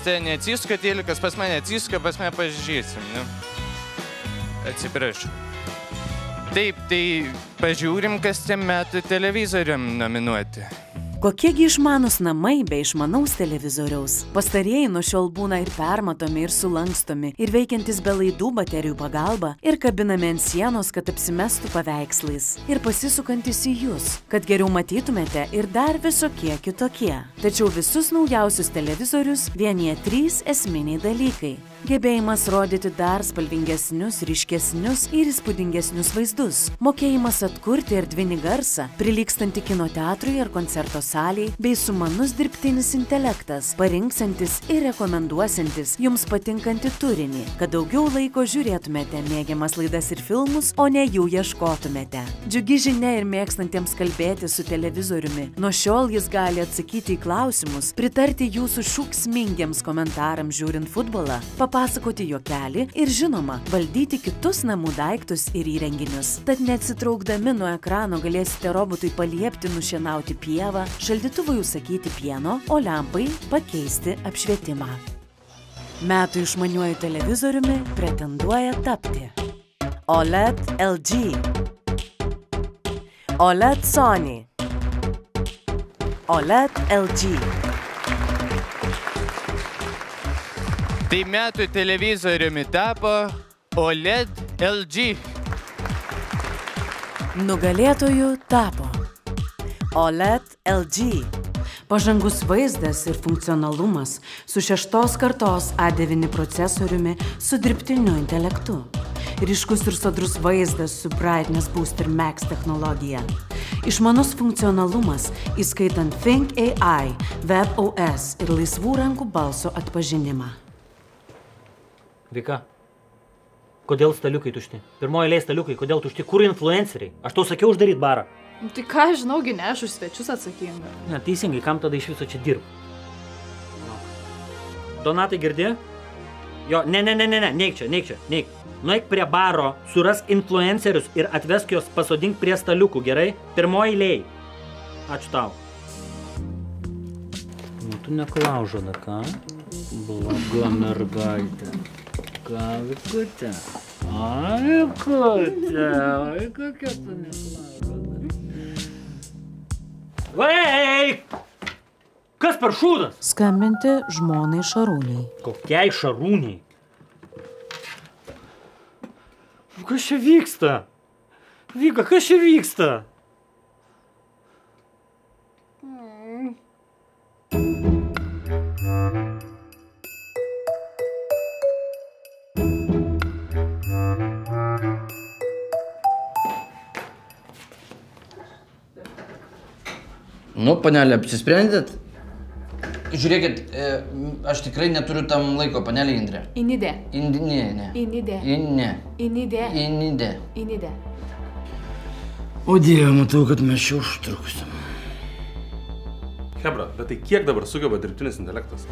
tai neatsisuka tėlikas, pas mane atsisuka, pas mane pažiūrėsim, nu. Atsiprašau. Taip, tai pažiūrim, kas tiem metų televizoriam nominuoti. Kokiegi išmanus namai be išmanaus televizoriaus? Pastarieji nuo šiol būna ir permatomi, ir sulankstomi, ir veikiantis be laidų baterijų pagalba, ir kabinami ant sienos, kad apsimestų paveikslais, ir pasisukantis į jūs, kad geriau matytumėte, ir dar visokie kitokie. Tačiau visus naujausius televizorius vienyje 3 esminiai dalykai. Gebėjimas rodyti dar spalvingesnius, ryškesnius ir įspūdingesnius vaizdus. Mokėjimas atkurti erdvinį garsą, prilygstantį kino teatrui ar koncerto saliai, bei sumanus dirbtinis intelektas, parinksantis ir rekomenduosantis jums patinkantį turinį, kad daugiau laiko žiūrėtumėte mėgiamas laidas ir filmus, o ne jų ieškotumėte. Džiugi žinia ir mėgstantiems kalbėti su televizoriumi. Nuo šiol jis gali atsakyti į klausimus, pritarti jūsų šūksmingiems komentarams žiūrint futbolą, papasakoti juokelį ir, žinoma, valdyti kitus namų daiktus ir įrenginius. Tad neatsitraukdami nuo ekrano galėsite robotui paliepti nušienauti pievą, šaldytuvui užsakyti pieno, o lempai pakeisti apšvietimą. Metų išmaniuoju televizoriumi pretenduoja tapti OLED LG, OLED Sony, OLED LG. Tai metų televizoriumi tapo OLED LG. Nugalėtojų tapo OLED LG. Pažangus vaizdas ir funkcionalumas su 6 kartos A9 procesoriumi su dirbtiniu intelektu. Ryškus ir sodrus vaizdas su Brightness Booster Max technologija. Išmanus funkcionalumas, įskaitant Think AI, Web OS ir laisvų rankų balso atpažinimą. Vika, kodėl staliukai tušti? Pirmoji eilė staliukai, kodėl tušti? Kur influenceriai? Aš tau sakiau uždaryt barą. Tai ką, žinaugi, ne, aš už svečius atsakinga. Ne, teisingai, kam tada iš viso čia dirb? Donatai, girdi? Jo, ne, neik čia. Nueik prie baro, surask influencerius ir atvesk juos pasodink prie staliukų, gerai? Pirmoji eilė. Ačiū tau. Nu, tu neklaužoda, ką? Bloga mergaitė. Ką, Vikutė? Ai, Vikutė, ai, kokia tu neklaužoda. Vaik! Kas per šūdas? Skambinti žmonai Šarūniai. Kokiai Šarūniai? Kas čia vyksta? Vika, kas čia vyksta? Nu, panelė, apsisprendėt? Žiūrėkit, aš tikrai neturiu tam laiko, panelė Indrė. Inidė. Ne. Inidė. Inne. Inidė. Inidė. Inidė. O Dieve, matau, kad mes čia užtruksim. Hebra, bet tai kiek dabar sugeba dirbtinis intelektas?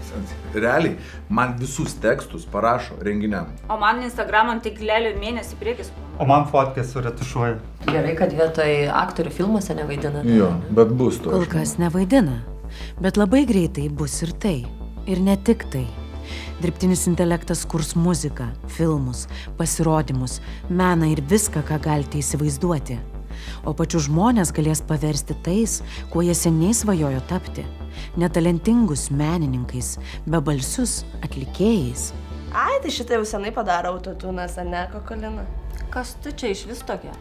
Realiai, man visus tekstus parašo renginiam. O man Instagram'an tik lėlių mėnesį priekis. O man fotkės suretušuoja. Gerai, kad vietoj aktorių filmuose nevaidina. Jo, bet bus to. Kol kas nevaidina, bet labai greitai bus ir tai. Ir ne tik tai. Dirbtinis intelektas kurs muziką, filmus, pasirodymus, meną ir viską, ką galite įsivaizduoti. O pačių žmonės galės paversti tais, kuo jie seniai svajojo tapti. Netalentingus menininkais, bebalsius atlikėjais. Ai, tai šitą jau senai padaro autotunas, ar ne, Kokolina? Kas tu čia iš vis tokia?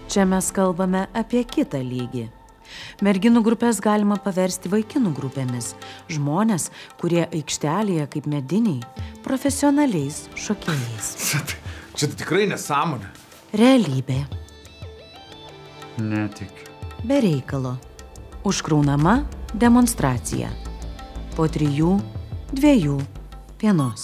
Čia mes kalbame apie kitą lygį. Merginų grupės galima paversti vaikinų grupėmis. Žmonės, kurie aikštelėje kaip mediniai, profesionaliais šokėjais. Čia tikrai nesąmonė. Realybė. Netikiu. Be reikalo. Užkraunama demonstracija. Po 3, 2, 1.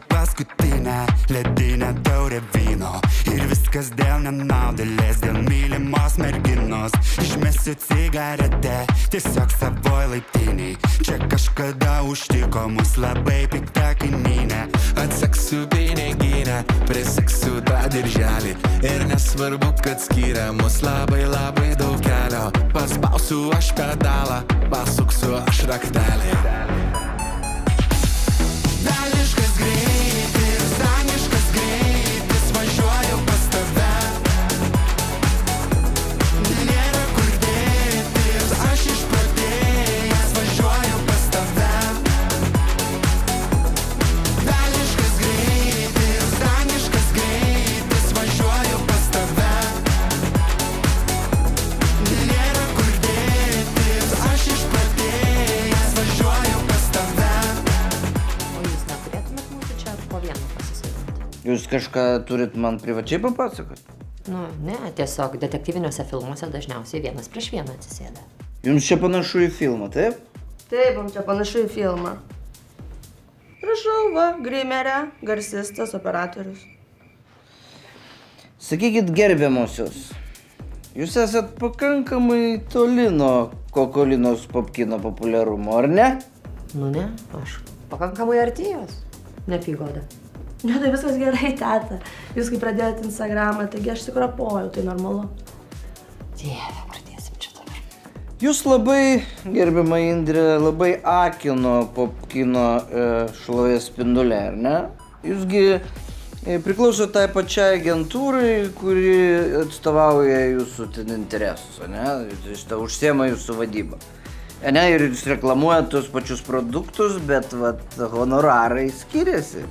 Paskutinę ledinę taurę vyno ir viską Viskas dėl nenaudėlės, dėl mylimos merginos. Išmesiu cigaretę, tiesiog savoj laiptiniai. Čia kažkada užtiko mus labai pikta kaimynė. Atseksiu piniginę, priseksiu tą dirželį. Ir nesvarbu, kad skiria mus labai labai daug kelio. Paspausiu aš pedalą, pasuksiu aš raktelį. Daniškas greitis, daniškas greitis, važiuoju pas tave. Nėra kur dėtis, aš išprotėjęs, važiuoju pas tave. Daniškas greitis, važiuoju pas tave. Nėra kur dėtis, aš išprotėjęs, važiuoju pas tave. Jūs kažką turit man privačiai papasakoti? Nu, ne, tiesiog detektyviniuose filmuose dažniausiai vienas prieš vieną atsisėda. Jums čia panašu į filmą, taip? Taip, mums čia panašu į filmą. Prašau, va, grimerė, garsistas, operatorius. Sakykit, gerbiamosios, jūs esat pakankamai toli nuo Kokolinos Popkino populiarumo, ar ne? Nu ne, aš pakankamai arti jos. Nepygoda. Ne, tai viskas gerai, teta. Jūs kai pradėjote Instagramą, taigi aš tik rapojau, tai normalu. Dieve, pradėsim čia dabar. Jūs labai, gerbiama Indrė, labai akino Popkino šlovės spindulė, ar ne? Jūsgi priklauso tai pačiai agentūrai, kuri atstovauja jūsų interesus, ne? Jūs užsiema jūsų vadybą. Ne, ir jūs reklamuojat tos pačius produktus, bet vat, honorarai skiriasi.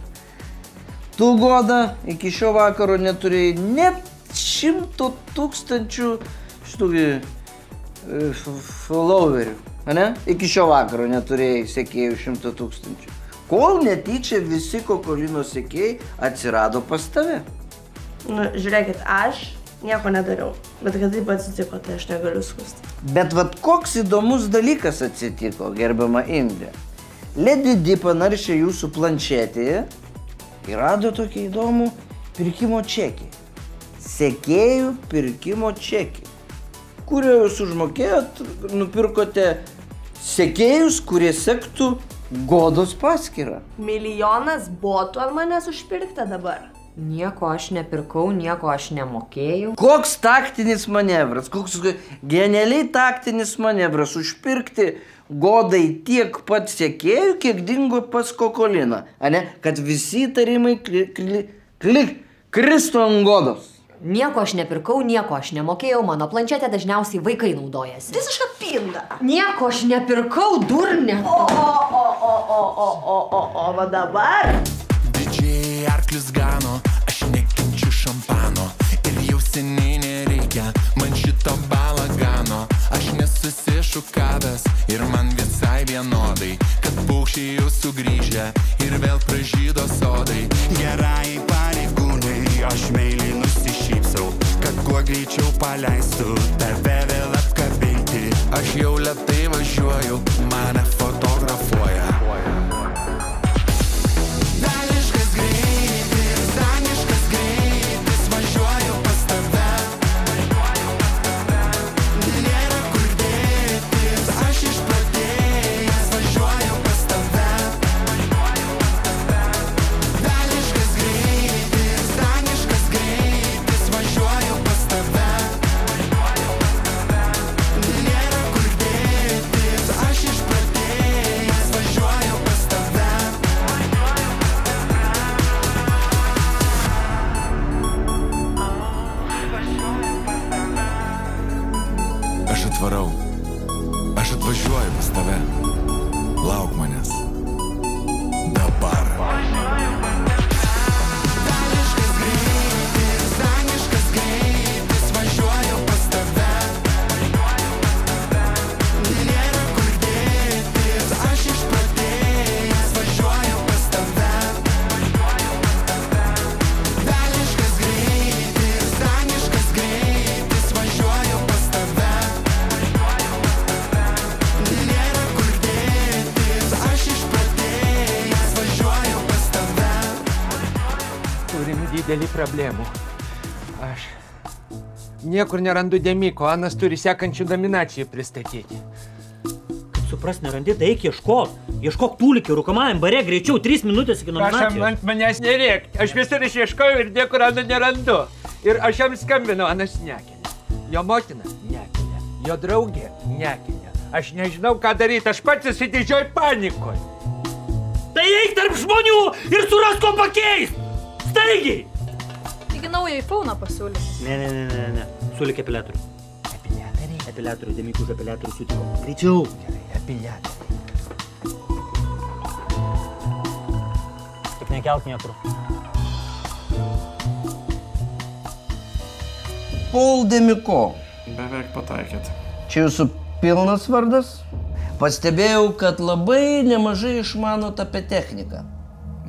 Tu, Goda, iki šio vakaro neturėjai net 100 000 šitų followerių, ne? Iki šio vakaro neturėjai sekėjų 100 000. Kol netyčia visi Kokolinos sekėjai atsirado pas tave. Nu, žiūrėkit, aš nieko nedariau, bet kad taip atsitiko, tai aš negaliu skusti. Bet vat koks įdomus dalykas atsitiko, gerbiama Indrė. Lady Di panaršė jūsų planšetėje ir rado tokį įdomų pirkimo čekį. Sekėjų pirkimo čekį. Kurio jūs užmokėjot, nupirkote sekėjus, kurie sektų Godos paskyrą. 1 milijonas botų ant manęs užpirkta dabar. Nieko aš nepirkau, nieko aš nemokėjau. Koks taktinis manevras, koks genialiai taktinis manevras užpirkti Godai tiek pat sekėjų, kiek dingo pas Kokoliną, ane? Kad visi įtarimai kristų ant Godos. Nieko aš nepirkau, nieko aš nemokėjau, mano planšetė dažniausiai vaikai naudojasi. Visiška pinda. Nieko aš nepirkau, durnė. O, va dabar. Didžiai arklius gano, aš nekenčiu šampano. Ir jau seniai nereikia man šito balagano. Aš nesusišukavęs ir man visai vienodai, kad paukščiai jau sugrįžę ir vėl pražydo sodai. Gerai pareigūnai, aš meiliai nusišypsau, kad kuo greičiau paleistų tave vėl apkabinti. Aš jau lėtai važiuoju, mane fotografuoja. Daniškas greitis, važiuoju pas tave. Nėra kur dėtis, aš išprotėjęs, važiuoju pas tave. Daniškas greitis, važiuoju pas tave. Nėra kur dėtis, aš išprotėjęs, važiuoju pas tave. Aš atvarau, aš atvažiuoju pas tave. Lauk manęs. Dabar. Daniškas greitis, važiuoju pas tave. Nėra kur dėtis, aš išprotėjęs, važiuoju pas tave. Daniškas greitis, važiuoju pas tave. Nėra kur dėtis, aš išprotėjęs, važiuoju pas tave. Turim didelį problemų. Aš niekur nerandu Demiko, Anas turi sekančių dominacijų pristatyti. Kaip supras, nerandi, tai eik ieškok. Ieškok tūlikį rūkamajam bare, greičiau, 3 minutės iki nominacijos. Prašom, ant manęs nereik. Aš visur išieškojau ir niekur Aną nerandu. Ir aš jam skambinu, Anas nekelia. Jo motina nekelia. Jo draugė nekelia. Aš nežinau, ką daryti, aš pats esu didžioj panikoj. Tai eik tarp žmonių ir suras ko pakeist! Staigiai! Taigi naują iPhone'ą pasiūlė. Ne. Sulik epiliatorių. Epiliatorių, Demikų už epiliatorių sutiko. Greičiau. Gerai, epiliatorių. Tik nekelk niekur. Paul Demiko. Beveik pataikėt. Čia jūsų pilnas vardas? Pastebėjau, kad labai nemažai išmanot apie techniką.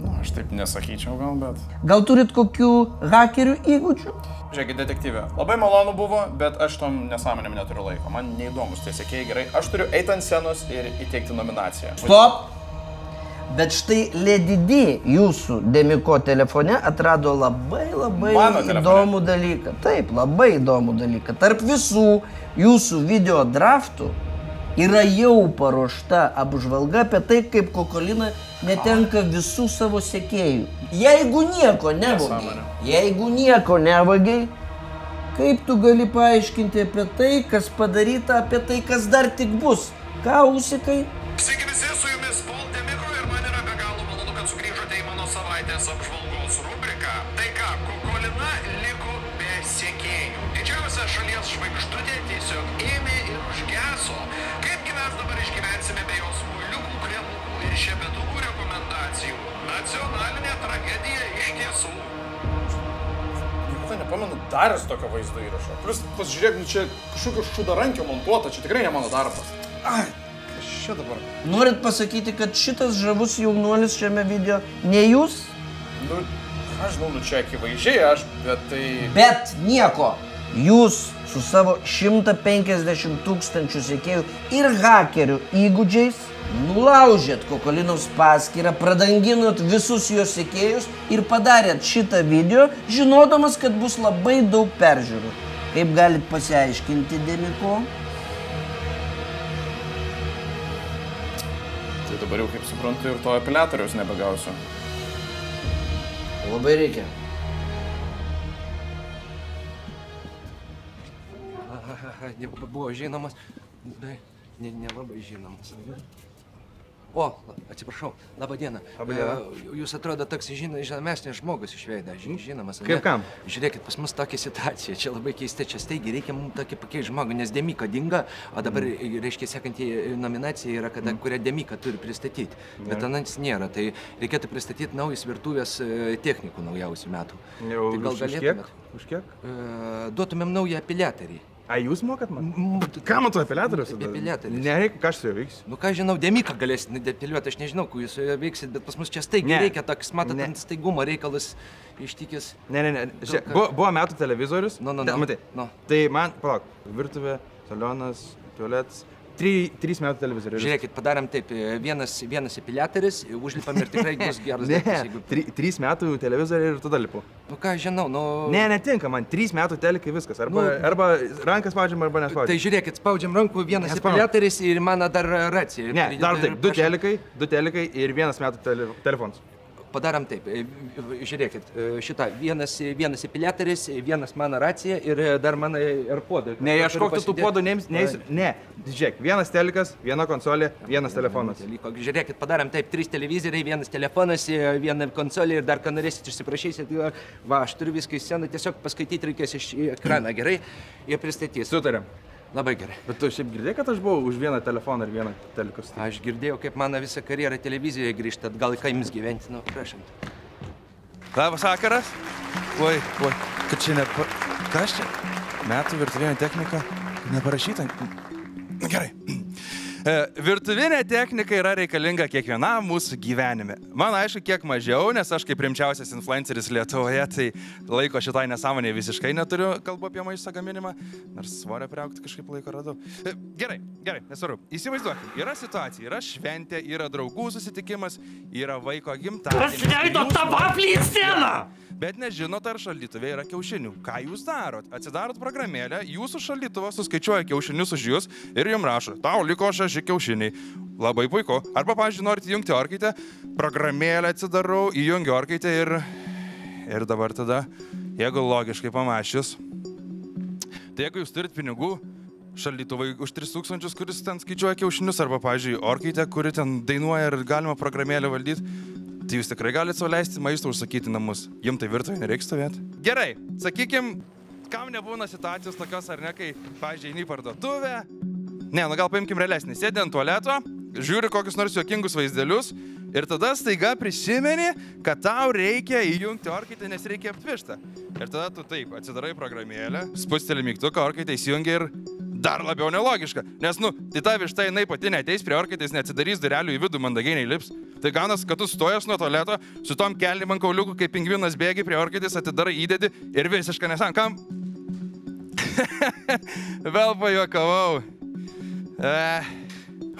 Nu, aš taip nesakyčiau gal, bet... Gal turit kokių hakerių įgūdžių? Žiūrėkit, detektyvė, labai malonu buvo, bet aš tom nesąmonėm neturiu laiko. Man neįdomus tie sekėjai, gerai. Aš turiu eiti ant scenos ir įteikti nominaciją. Stop! Bet štai Lady D jūsų Demiko telefone atrado labai įdomų dalyką. Taip, labai įdomų dalyką. Tarp visų jūsų video draftų yra jau paruošta apžvalga apie tai, kaip Kokolina netenka visų savo sekėjų. Jeigu nieko nevagiai, kaip tu gali paaiškinti apie tai, kas padaryta, apie tai, kas dar tik bus? Ką užsikai? Sveiki visi, su jumis Paul Demiko ir man yra be galo malonu, kad sugrįžote į mano savaitės apžvalgos rubriką. Tai ką, Kokolina liko be sekėjų. Didžiausia šalies žvaigždutė tiesiog ėmė ir užgeso. Kaipgi mes dabar išgyvensime be jos muiliukų, kremukų ir šepetukų rekomendacijų? Nacionalinė tragedija iš tiesų. Niekada nepamenu daręs tokio vaizdo įrašo. Plius, pasižiūrėk, čia kažkokio šudarankio montuota, čia tikrai ne mano darbas. Ai, kas čia dabar? Norit pasakyti, kad šitas žavus jaunuolis šiame video ne jūs? Nu, aš žinau, čia akivaizdžiai aš, bet tai... Bet nieko. Jūs su savo 150 000 sekėjų ir hakerių įgūdžiais nulaužėt Kokolinos paskyrą, pradanginot visus jos sekėjus ir padarėt šitą video, žinodamas, kad bus labai daug peržiūrų. Kaip galit pasiaiškinti, Demiko? Tai dabar jau, kaip suprantu, ir to epiliatoriaus nebegausiu. Labai reikia. Buvo žinomas, nelabai žinomas. O, atsiprašau, labą dieną. Labą dieną. Jūs atrodo toks žinomesnis žmogus iš veido, žinomas. Kaip kam? Žiūrėkit, pas mus tokia situacija, čia labai keista, čia staigiai reikia mums tokį pakeisti žmogų, nes Demika dinga, o dabar, reiškia, sekantį nominacija yra, kurią Demika turi pristatyti. Bet anas nėra, tai reikėtų pristatyti naujus virtuvės technikų naujausių metų. Už kiek? Už kiek? Duotumėm naują epiliatorių. A, jūs mokat man? Ką man tu epiliatorius? Epiliatorius. Nereikia, ką aš su juo veiksiu. Nu ką žinau, Demika galėsit depiliuoti, aš nežinau, kuo jūs su juo veiksit, bet pas mus čia staigiai reikia toks, matot, ant staigumo reikalas ištikęs. Ne. Buvo metų televizorius. Matai. Tai man, palauk, virtuvė, salionas, tualetas. 3 metų televizorius. Žiūrėkit, padarėm taip, vienas epiliatorius, užlipam ir tikrai bus geras dalykas. Ne, 3 metų televizorių ir tada lipu. Nu ką, žinau, nu... Ne, netinka man, 3 metų telikai viskas, arba rankas spaudžiam, arba nespaudžiam. Tai žiūrėkit, spaudžiam rankų, vienas epiliatorius ir mano dar racija. Ne, dar taip, 2 telikai ir 1 metų telefonas. Padarėm taip, žiūrėkit, šitą, vienas epiliatorius, vienas mano racija ir dar mano AirPodai. Ne, ieškok tų podų, ne, žiūrėk, 1 telikas, 1 konsolė, 1 telefonas. Žiūrėkit, padarėm taip, 3 televizoriai, 1 telefonas, 1 konsolė ir dar ką norėsit išsiprašysit. Va, aš turiu viską į sceną, tiesiog paskaityti reikės iš ekraną, gerai, ir pristatys. Sutarėm. Labai gerai. Bet tu šiaip girdėjai, kad aš buvau už 1 telefoną ir 1 telikus? Aš girdėjau, kaip mano visą karjerą televizijoje grįžta, atgal į kaimus gyventi, nu, prašant. Labas vakaras. Oi, kad čia Kas čia? Metų virtuvinė technika? Neparašyta? Gerai. Virtuvinė technika yra reikalinga kiekvienam mūsų gyvenime. Man aišku, kiek mažiau, nes aš kaip rimčiausias influenceris Lietuvoje, tai laiko šitai nesąmonėje visiškai neturiu, kalbu apie maisto gaminimą, nors svorio priaugti kažkaip laiko radau. Gerai, nesvaru. Įsivaizduokime, yra situacija, yra šventė, yra draugų susitikimas, yra vaiko gimtadienis. Pasileido tą vaflį į sceną! Bet nežinot, ar šaldytuvė yra kiaušinių. Ką jūs darot? Atsidarot programėlę, jūsų šaldytuvas suskaičiuoja kiaušinius už jūs ir jums rašo, tau liko 6 kiaušiniai. Labai puiku. Arba, pavyzdžiui, norite įjungti orkaitę, programėlę atsidarau, įjungiu orkaitę ir dabar tada, jeigu logiškai pamašius, tai jeigu jūs turit pinigų, šaldytuvai už 3000, kuris ten skaičiuoja kiaušinius, arba, pavyzdžiui, orkaitę, kuri ten dainuoja ir galima programėlę valdyti, tai jūs tikrai galite sau leisti maistą užsakyti namus. Jums tai virtuvėje nereiks stovėti. Gerai, sakykim, kam nebūna situacijos tokios ar ne, kai, pavyzdžiui, eini į parduotuvę. Ne, gal paimkim realesnį. Sėdi ant tualeto, žiūri kokius nors juokingus vaizdelius ir tada staiga prisimeni, kad tau reikia įjungti orkaitę, nes reikia aptvištą. Ir tada tu taip, atsidarai programėlę, spusteli mygtuką, orkaitę įsijungi ir dar labiau nelogiška. Nes, tai ta višta jinai pati neteis prie orkaitės, neatsidarys durelių į vidų, mandagiai neįlips. Tai gaunas, kad tu stojas nuo tualeto, su tom kelnim ant kauliukų, kaip pingvinas bėgi prie orkaitės, atidarai, įdedi ir visiškai nesan. Kam? Vėl pajuokavau.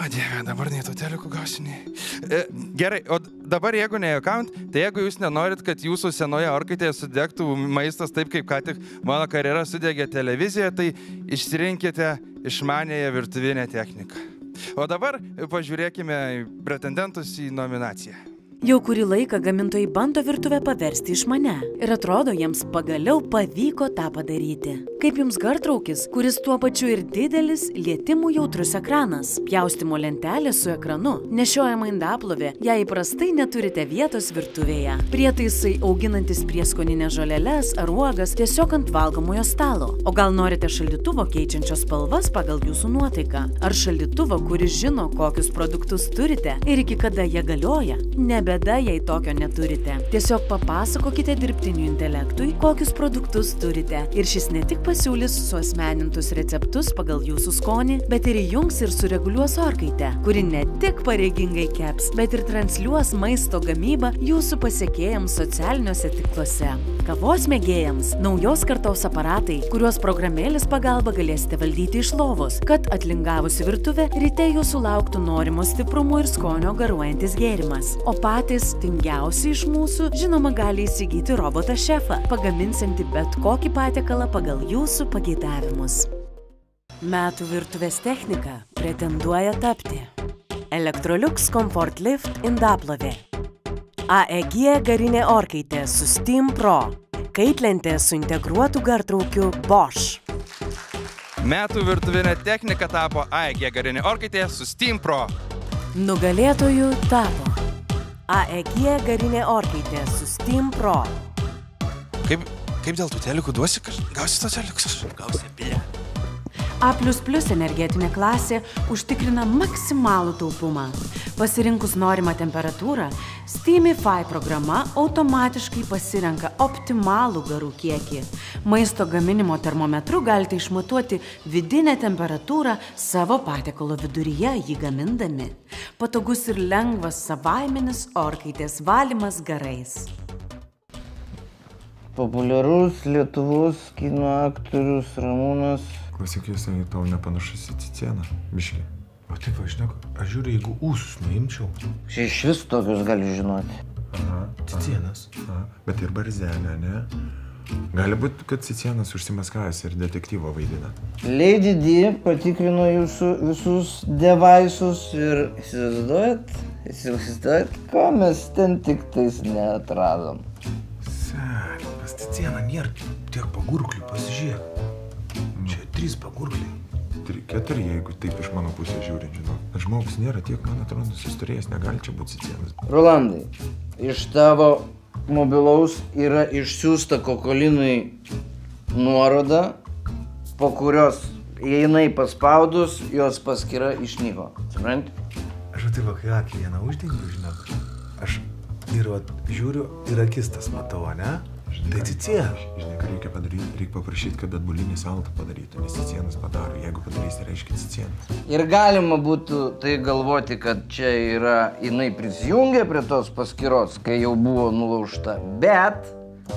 O Dieve, dabar nei to telikų gausiniai. Gerai, o dabar jeigu nejuokaujant, tai jeigu jūs nenorit, kad jūsų senoje orkaitėje sudegtų maistas taip, kaip ką tik mano karjera sudegė televizijoje, tai išsirinkite išmanėją virtuvinę techniką. O dabar pažiūrėkime pretendentus į nominaciją. Jau kurį laiką gamintojai bando virtuvę paversti išmane ir atrodo, jiems pagaliau pavyko tą padaryti. Kaip jums gartraukis, kuris tuo pačiu ir didelis, lietimų jautrus ekranas, pjaustimo lentelė su ekranu, nešiojama indaplovė, jei įprastai neturite vietos virtuvėje, prietaisai auginantis prieskoninės žoleles ar uogas tiesiog ant valgomojo stalo. O gal norite šaldytuvo keičiančios spalvas pagal jūsų nuotaiką? Ar šaldytuvo, kuris žino, kokius produktus turite ir iki kada jie galioja? Bėda, jei tokio neturite. Tiesiog papasakokite dirbtiniu intelektui, kokius produktus turite. Ir šis ne tik pasiūlys suasmenintus receptus pagal jūsų skonį, bet ir įjungs ir sureguliuos orkaitę, kuri ne tik pareigingai keps, bet ir transliuos maisto gamybą jūsų pasekėjams socialiniuose tinkluose. Kavos mėgėjams naujos kartos aparatai, kuriuos programėlės pagalba galėsite valdyti iš lovos, kad atlingavusi virtuvė ryte jūsų lauktų norimo stiprumo ir skonio garuojantis gėrimas. O patys tingiausi iš mūsų, žinoma, gali įsigyti robotą šefą, pagaminsiantį bet kokį patiekalą pagal jūsų pageidavimus. Metų virtuvės technika pretenduoja tapti Electrolux Comfort Lift indaplovė, AEG garinė orkaitė su Steam Pro, kaitlentė su integruotu gartraukiu Bosch. Metų virtuvinė technika tapo AEG garinė orkaitė su Steam Pro. Nugalėtojų tapo AEG garinė orkaitė su Steam Pro. Kaip dėl tų telikų duosi? Gausi tos telikus? Gausi bilę. A++ energetinė klasė užtikrina maksimalų taupumą. Pasirinkus norimą temperatūrą, Steamify programa automatiškai pasirenka optimalų garų kiekį. Maisto gaminimo termometru galite išmatuoti vidinę temperatūrą savo patiekalo viduryje jį gamindami. Patogus ir lengvas savaiminis orkaitės valymas garais. Populiarus Lietuvos kino aktorius Ramūnas. Klausyk, jis tau nepanašus į Cicieną, biškį. O taip, aš žiūriu, jeigu ūsus nuimčiau. Čia iš vis tokius gali žinoti. Aha, Cicienas. Bet ir barzelė, ne? Gali būti, kad Cicienas užsimaskavęs ir detektyvo vaidina. Lady D patikrino jūsų visus devaisus ir įsivaizduojat, ko mes ten tik tais neatradom. Sąly, pas Cicieną nėra tiek pagurklių, pasižiūrėk. Čia 3 pagurkliai. 4, jeigu taip iš mano pusės žiūrint, žinau. Žmogus nėra tiek, man atrodo, sustorėjęs, negali čia būti Cicienas. Rolandai, iš tavo mobilaus yra išsiųsta Kokolinui nuoroda, po kurios jinai paspaudus, jos paskyra išnyko. Supranti? Aš tai vakakį vieną uždengiu, žinok. Aš ir žiūriu ir akis tas matau, ne? Tai Cicėnas. Žinai, ką reikia padaryti? Reikia paprašyti, kad atbulinį saltą padarytų, nes Cicėnas padaro. Jeigu padarysi, reiškia Cicėnas. Ir galima būtų tai galvoti, kad čia yra jinai prisijungė prie tos paskyros, kai jau buvo nulaužta. Bet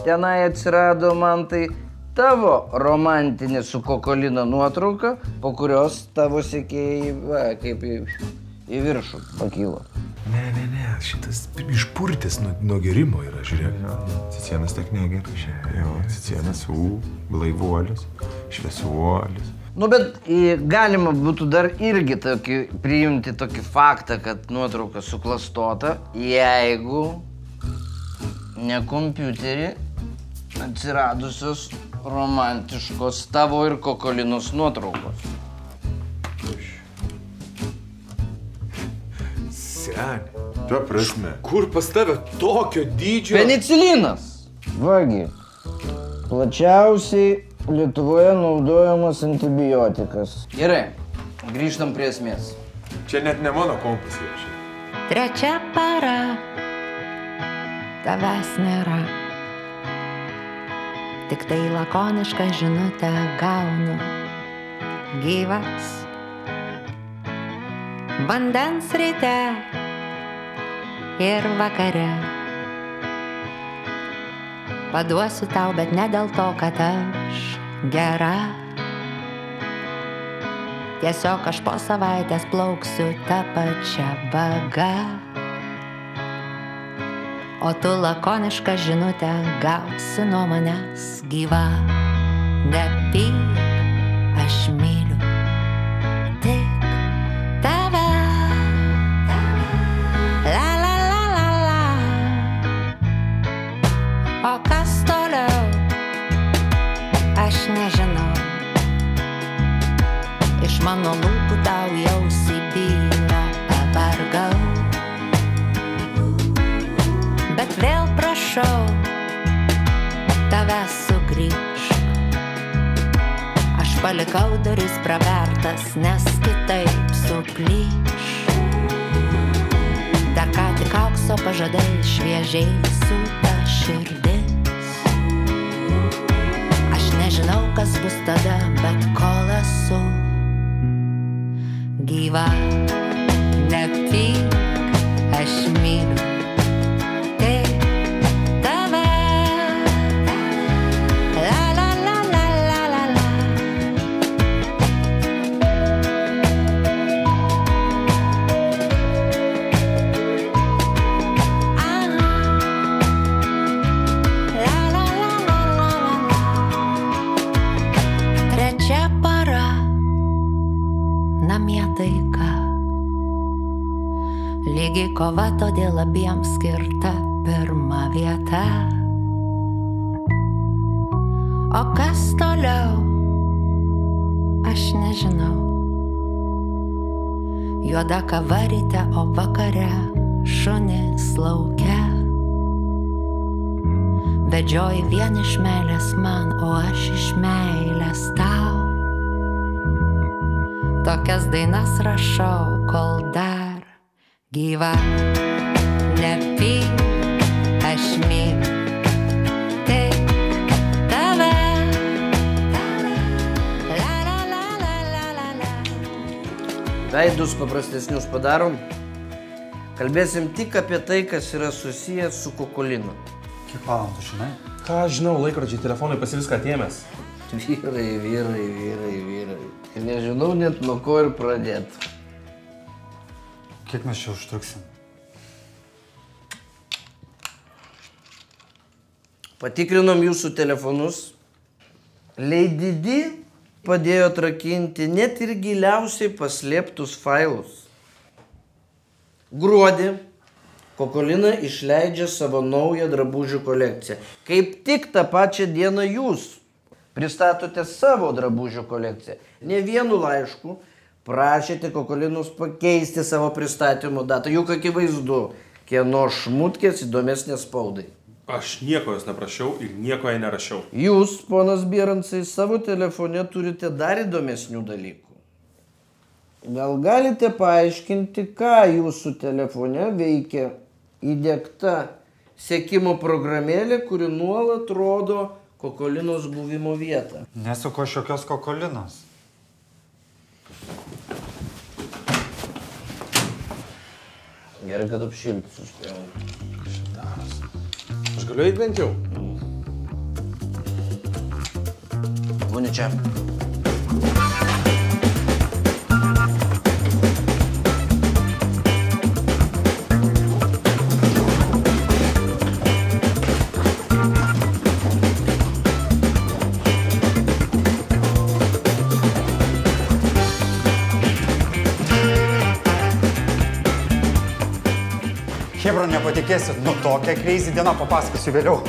tenai atsirado man tai tavo romantinė su Kokolina nuotrauka, po kurios tavo sekėjai, va, kaip į viršų pakilo. Ne, šitas išpurtis nuo gerimo yra, žiūrėk. Cicėnas tiek negerai. Jo, Cicėnas, blaivuolis, šviesuolis. Nu, bet galima būtų dar irgi priimti tokį faktą, kad nuotrauka suklastota, jeigu ne kompiuterį atsiradusios romantiškos tavo ir Kokolinos nuotraukos. Seni, ta prasme, kur pas tave tokio dydžio? Penicilinas! Vagi, plačiausiai Lietuvoje naudojamas antibiotikas. Gerai, grįžtam prie esmės. Čia net ne mano kompas yra. Trečia para, tavęs nėra. Tik tai lakonišką žinutę gaunu. Gyvas. Vandens ryte ir vakare. Paduosiu tau, bet ne dėl to, kad aš gera. Tiesiog aš po savaitės plauksiu tą pačią vaga. O tu lakonišką žinutę gausi nuo manęs gyva. Nepyk, aš myliu tik tave. La la la la la. O kas toliau, aš nežinau. Iš mano lūpų tau jau Sibyrą pavargau. Bet vėl prašau, tavęs sugrįžk. Aš palikau duris pravertas, nes kitaip suplyš. Dar ką tik aukso pažadai, šviežiai siūta širdis. Aš nežinau, kas bus tada, bet kol esu gyva. Nepyk, aš myliu kova, todėl abiems skirta pirma vieta. O kas toliau, aš nežinau. Juoda kava ryte, o vakare šunys lauke. Vedžioji vien iš meilės man, o aš iš meilės tau. Tokias dainas rašau, kol dar gyva. Nepyk, aš myliu tik tave. La la la la la la la. Veidus paprastesnius padarom. Kalbėsim tik apie tai, kas yra susijęs su Kokolina. Kiek valandų, žinai? Ką žinau, laikrodžiai, telefonai pasi viską atėmęs. Vyrai. Ir nežinau net nuo ko ir pradėti. Kiek mes čia užtruksim? Patikrinom jūsų telefonus. Lady D padėjo atrakinti net ir giliausiai paslėptus failus. Gruodį Kokolina išleidžia savo naują drabužių kolekciją. Kaip tik tą pačią dieną jūs pristatote savo drabužių kolekciją. Ne vienu laišku prašėte Kokolinos pakeisti savo pristatymo datą. Juk akivaizdu, kieno šmutkės įdomesnės spaudai. Aš nieko jos neprašiau ir nieko jai nerašiau. Jūs, ponas Bierancai, savo telefone turite dar įdomesnių dalykų. Gal galite paaiškinti, ką jūsų telefone veikia įdiegta sekimo programėlė, kuri nuolat rodo Kokolinos buvimo vietą. Nesuko šiokios Kokolinos. Gerai, kad apšilti suspėjau. Aš galiu eit bent jau? Būni čia. Hebra, nepatikėsit, nu tokia crazy diena, papasakosiu vėliau.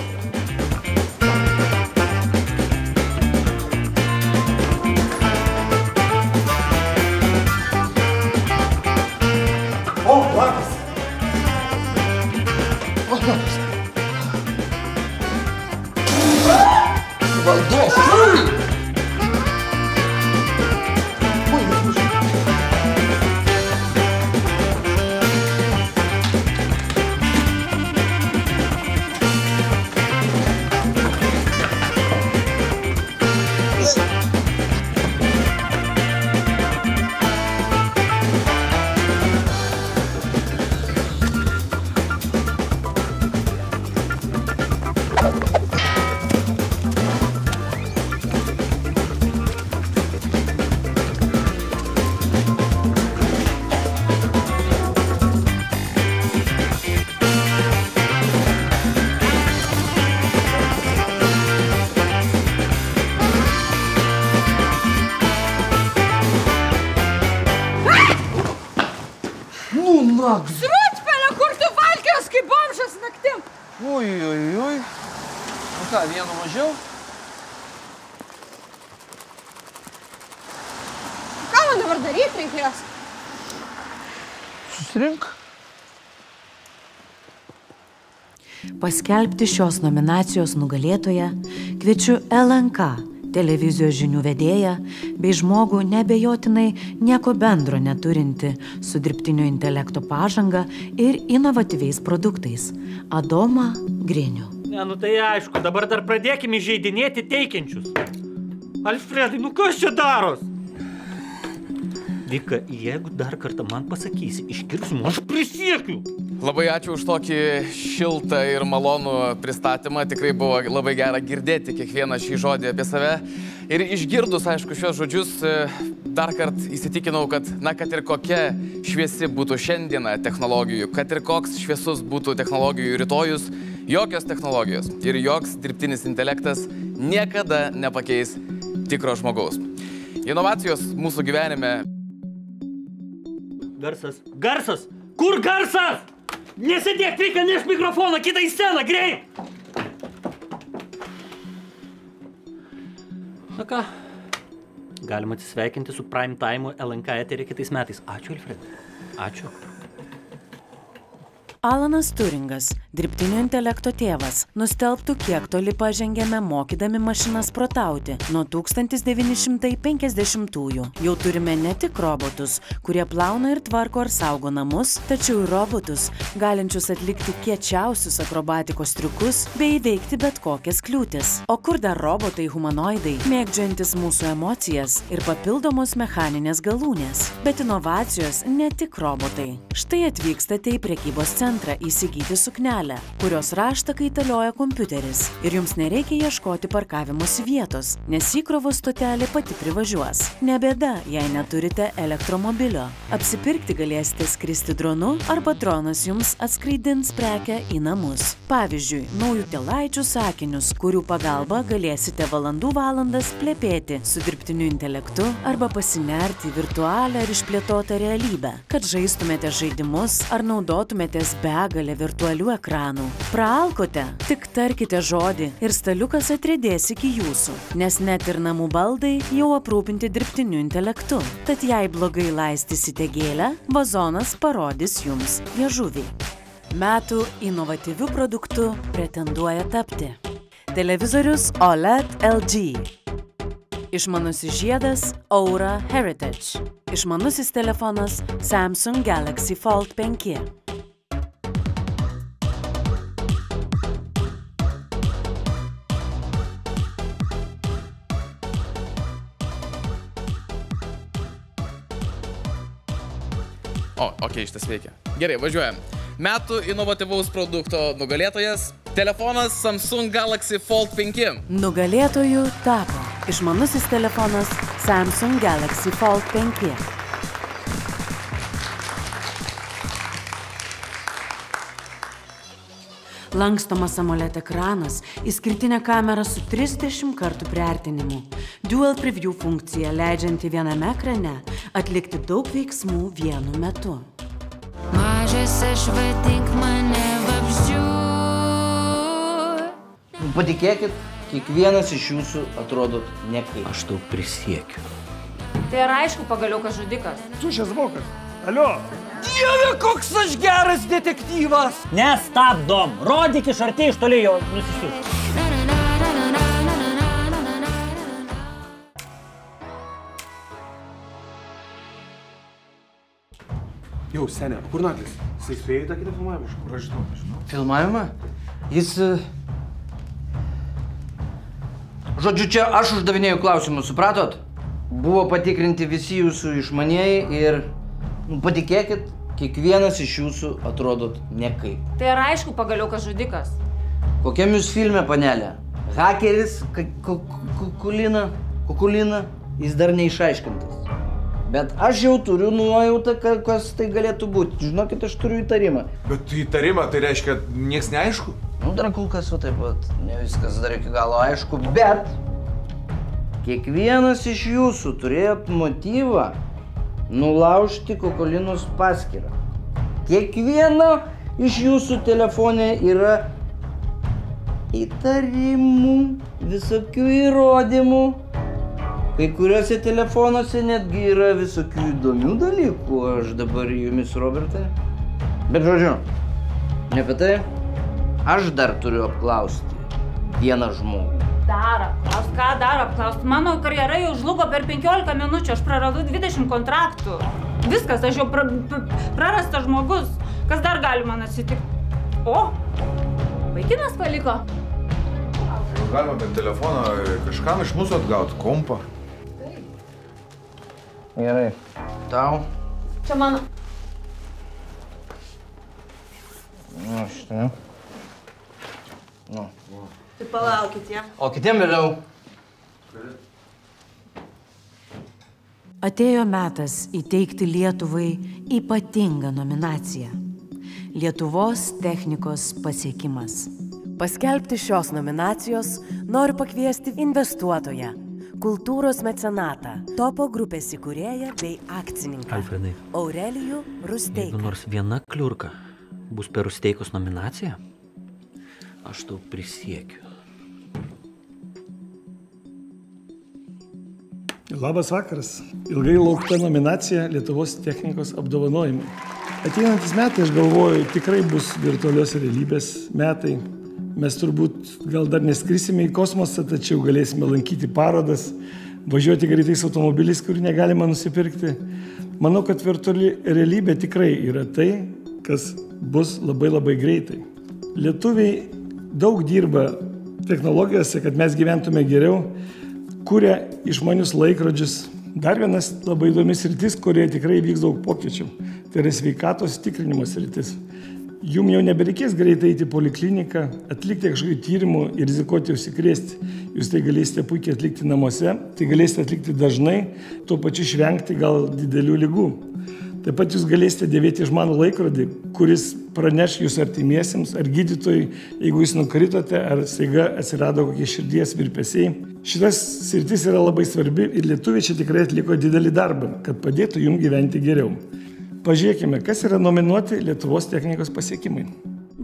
O, labas! O, labas! Valdos! Sručpelė, kur tu valkios kaip bomžas naktim? Ui. O ką, vienu mažiau? Ką man dabar daryti reikės? Susirink. Paskelbti šios nominacijos nugalėtoją kviečiu LNK televizijos žinių vedėją bei žmogų neabejotinai nieko bendro neturinti su dirbtinio intelekto pažanga ir inovatyviais produktais – Adomą Grinių. Ne, nu tai aišku, dabar dar pradėkime įžeidinėti teikiančius. Alfredai, nu kas čia daros? Vika, jeigu dar kartą man pasakysi, iškirsiu, aš prisiekiu. Labai ačiū už tokį šiltą ir malonų pristatymą. Tikrai buvo labai gera girdėti kiekvieną šį žodį apie save. Ir išgirdus, aišku, šios žodžius, dar kart įsitikinau, kad, kad ir kokia šviesi būtų šiandiena technologijų, kad ir koks šviesus būtų technologijų rytojus, jokios technologijos ir joks dirbtinis intelektas niekada nepakeis tikro žmogaus. Inovacijos mūsų gyvenime... Garsas. Garsas! Kur garsas? Nesėdėk, Vika, neš mikrofoną, kitą į sceną, greit! Na ką, galima atsisveikinti su Prime Time LNK eterį kitais metais. Ačiū, Alfred. Ačiū. Alanas Turingas, dirbtinio intelekto tėvas, nustelbtų, kiek toli pažengėme mokydami mašinas protauti nuo 1950-ųjų. Jau turime ne tik robotus, kurie plauna ir tvarko ar saugo namus, tačiau ir robotus, galinčius atlikti kiečiausius akrobatikos triukus bei įveikti bet kokias kliūtis. O kur dar robotai humanoidai, mėgdžiantis mūsų emocijas ir papildomos mechaninės galūnės. Bet inovacijos ne tik robotai. Štai atvykstate į prekybos centrą įsigyti suknelę, kurios raštą kaitalioja kompiuteris. Ir jums nereikia ieškoti parkavimosi vietos, nes įkrovos stotelė pati privažiuos. Ne bėda, jei neturite elektromobilio. Apsipirkti galėsite skristi dronu arba dronas jums atskraidins prekę į namus. Pavyzdžiui, naujutėlaičių sakinius, kurių pagalba galėsite valandas plepėti su dirbtiniu intelektu arba pasinerti į virtualią ir išplėtotą realybę, kad žaistumėte žaidimus ar naudotumėtės begalę virtualių ekranų. Praalkote, tik tarkite žodį ir staliukas atriedės iki jūsų, nes net ir namų baldai jau aprūpinti dirbtiniu intelektu. Tad jei blogai laistysite gėlę, vazonas parodys jums liežuvį. Metų inovatyvių produktų pretenduoja tapti televizorius OLED LG, išmanusis žiedas Aura Heritage, išmanusis telefonas Samsung Galaxy Fold 5. O, okei, šitas veikia. Gerai, važiuojam. Metų inovatyvaus produkto nugalėtojas – telefonas Samsung Galaxy Fold 5. Nugalėtojų tapo išmanusis telefonas Samsung Galaxy Fold 5. Lankstomas AMOLED ekranas, išskirtinė kamera su 30 kartų priartinimu. Dual Preview funkcija leidžianti viename ekrane atlikti daug veiksmų vienu metu. Mažas aš vadink mane vabzdžiu. Patikėkit, kiekvienas iš jūsų atrodot nekaip. Aš tau prisiekiu. Tai yra aišku pagaliau, kad žudikas. Tušęs vokas. Alio. Dieve, koks aš geras detektyvas! Nestabdom! Rodyk iš arti, iš toli jau nusišiūs. Jau, senė, kur Naglis? Jisai spėjo tą kitą filmavimą? Kur aš žinau? Filmavimą? Jis... Žodžiu, čia aš uždavinėjau klausimus, supratot? Buvo patikrinti visi jūsų išmanieji ir... Patikėkit, kiekvienas iš jūsų atrodot nekaip. Tai yra aišku pagaliau, kad žudikas. Kokiam jūs filme, panelė? Hakeris, Kukulina, jis dar neišaiškintas. Bet aš jau turiu nuojautą, kas tai galėtų būti. Žinokit, aš turiu įtarimą. Bet įtarimą tai reiškia, nieks neaišku? Nu, dar kol kas va taip pat, ne viskas dar iki galo aišku, bet kiekvienas iš jūsų turėjo motyvą nulaužti Kukulinos paskyrą. Kiekvieno iš jūsų telefone yra įtarimų, visokių įrodymų. Kai kuriuose telefonuose netgi yra visokių įdomių dalykų, aš dabar jumis, Robertai. Bet žodžiu, ne apie tai, aš dar turiu apklausti vieną žmogų. Dar apklaust, ką dar apklaust? Mano karjera jau žlugo per 15 minučių, aš praradau 20 kontraktų. Viskas, aš jau prarastas žmogus. Kas dar gali man atsitikti? O, vaikinas paliko. Galima bent telefoną kažkam iš mūsų atgauti, kompą. Gerai. Tau? Čia mano. Nu, šitą. Nu. Tai palaukit, ja. O kitiem vėliau. Atėjo metas įteikti Lietuvai ypatingą nominaciją. Lietuvos technikos pasiekimas. Paskelbti šios nominacijos noriu pakviesti investuotoją, kultūros mecenatą, Topo grupės įkūrėją bei akcininką. Alfredai. Aurelijų Rusteiką. Jeigu nors viena kliurka bus per Rusteikos nominaciją, aš tau prisiekiu. Labas vakaras. Ilgai laukta nominacija Lietuvos technikos apdovanojimai. Ateinantis metai, aš galvoju, tikrai bus virtualios realybės metai. Mes turbūt gal dar neskrisime į kosmosą, tačiau galėsime lankyti parodas, važiuoti greitais automobiliais, kurių negalima nusipirkti. Manau, kad virtuali realybė tikrai yra tai, kas bus labai labai greitai. Lietuviai daug dirba technologijose, kad mes gyventume geriau, kuria išmanius laikrodžius. Dar vienas labai įdomis sritis, kurioje tikrai vyks daug pokyčių. Tai yra sveikatos tikrinimo sritis. Jums jau nebereikės greitai eiti į polikliniką, atlikti kažkokių tyrimų ir rizikuoti užsikrėsti. Jūs tai galėsite puikiai atlikti namuose, tai galėsite atlikti dažnai, tuo pačiu išvengti gal didelių ligų. Taip pat jūs galėsite dėvėti išmanų laikrodį, kuris praneš jūsų artimiesiems ar gydytojui, jeigu jūs nukritote ar staiga atsirado kokie širdies virpesiai. Šitas sritis yra labai svarbi ir lietuviai čia tikrai atliko didelį darbą, kad padėtų jums gyventi geriau. Pažiūrėkime, kas yra nominuoti Lietuvos technikos pasiekimai.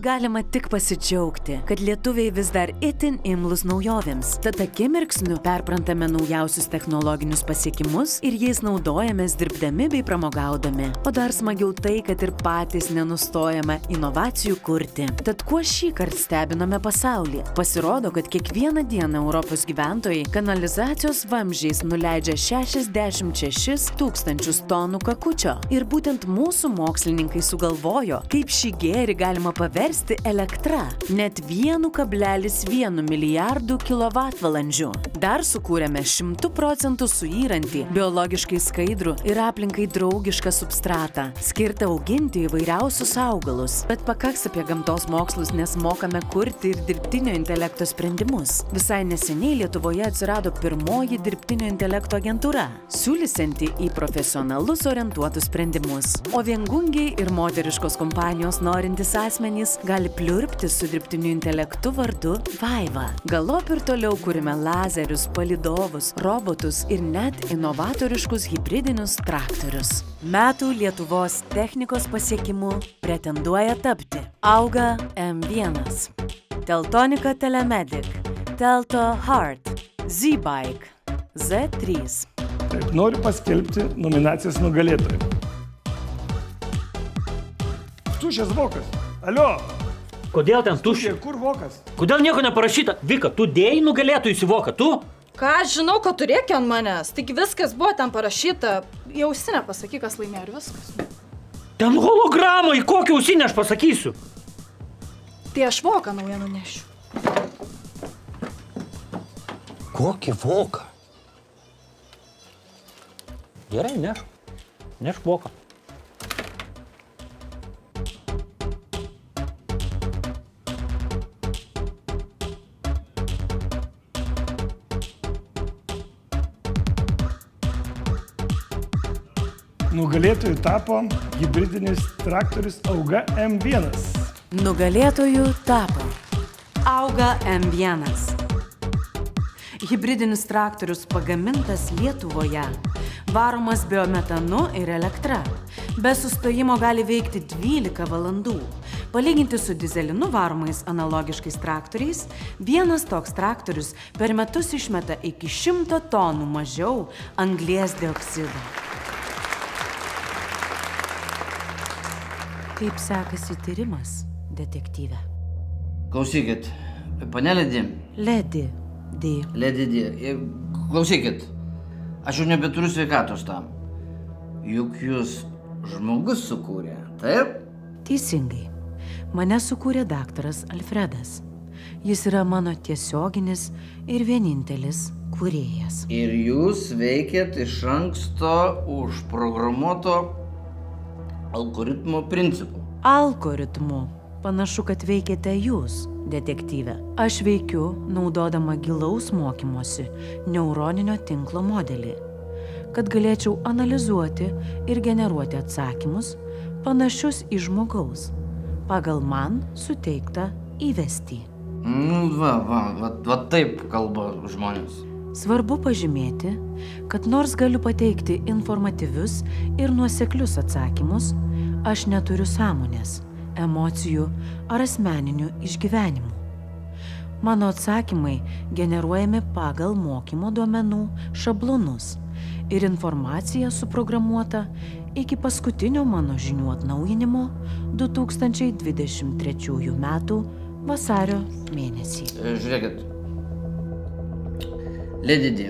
Galima tik pasidžiaugti, kad lietuviai vis dar itin imlus naujovėms. Tad akimirksniu perprantame naujausius technologinius pasiekimus ir jais naudojamės dirbdami bei pramogaudami. O dar smagiau tai, kad ir patys nenustojame inovacijų kurti. Tad kuo šįkart stebiname pasaulį? Pasirodo, kad kiekvieną dieną Europos gyventojai kanalizacijos vamzdžiais nuleidžia 66 tūkstančius tonų kakučio. Ir būtent mūsų mokslininkai sugalvojo, kaip šį gėrį galima paversti paversti elektra net 1,1 milijardų kilovatvalandžių. Dar sukūrėme 100% suyrantį, biologiškai skaidrų ir aplinkai draugišką substratą, skirtą auginti įvairiausius augalus. Bet pakaks apie gamtos mokslus, nes mokame kurti ir dirbtinio intelekto sprendimus. Visai neseniai Lietuvoje atsirado pirmoji dirbtinio intelekto agentūra, siūlysianti į profesionalus orientuotus sprendimus. O viengungiai ir moteriškos kompanijos norintys asmenys gali pliurpti su dirbtiniu intelektu vardu Vaiva. Galop ir toliau kūrime lazerius, palidovus, robotus ir net inovatoriškus hibridinius traktorius. Metų Lietuvos technikos pasiekimų pretenduoja tapti Auga M1, Teltonika Telemedic, Telto Heart, Z-Bike, Z3. Taip, noriu paskelbti nominacijos nugalėtojų. Tuščias vokas. Alio. Kodėl ten tuščia? Kur vokas? Kodėl nieko neparašyta? Vika, tu dėjai nugalėtojus į voką, tu? Ką aš žinau, kad tu rėki ant manęs. Tik viskas buvo ten parašyta. Į ausinę pasakyk, kas laimėjo ir viskas. Ten hologramą, į kokią ausinę aš pasakysiu? Tai aš voką naują nunešiu. Kokį voką? Gerai, nešk voką. Nugalėtojų tapo hibridinis traktorius Auga M1. Nugalėtojų tapo Auga M1. Hibridinis traktorius pagamintas Lietuvoje, varomas biometanu ir elektra. Be sustojimo gali veikti 12 valandų. Palyginti su dizelinu varomais analogiškais traktoriais, vienas toks traktorius per metus išmeta iki 100 tonų mažiau anglies dioksido. Kaip sekasi tyrimas, detektyve? Klausykit, pane Ledi. Ledi D. Ledi D. Klausykit, aš jau nebeturiu sveikatos tam. Juk jūs žmogus sukūrė, taip? Teisingai. Mane sukūrė daktaras Alfredas. Jis yra mano tiesioginis ir vienintelis kūrėjas. Ir jūs veikėt iš anksto užprogramuoto algoritmo principų. Algoritmu. Panašu, kad veikiate jūs, detektyve. Aš veikiu, naudodama gilaus mokymosi neuroninio tinklo modelį, kad galėčiau analizuoti ir generuoti atsakymus panašius į žmogaus, pagal man suteiktą įvestį. Va taip kalba žmonės. Svarbu pažymėti, kad nors galiu pateikti informatyvius ir nuoseklius atsakymus, aš neturiu sąmonės, emocijų ar asmeninių išgyvenimų. Mano atsakymai generuojami pagal mokymo duomenų šablonus ir informacija suprogramuota iki paskutinio mano žinių atnaujinimo 2023 metų vasario mėnesį. Žiūrėkit. Ledidi,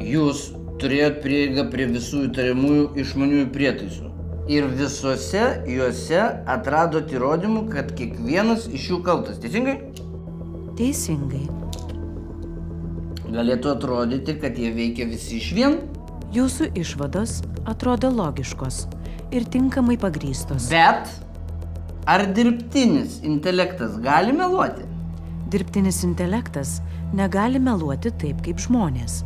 jūs turėjot prieigą prie visų įtariamųjų išmaniųjų prietaisų. Ir visuose juose atradot įrodymų, kad kiekvienas iš jų kaltas. Teisingai? Teisingai. Galėtų atrodyti, kad jie veikia visi išvien? Jūsų išvados atrodo logiškos ir tinkamai pagrįstos. Bet ar dirbtinis intelektas gali meluoti? Dirbtinis intelektas negali meluoti taip kaip žmonės.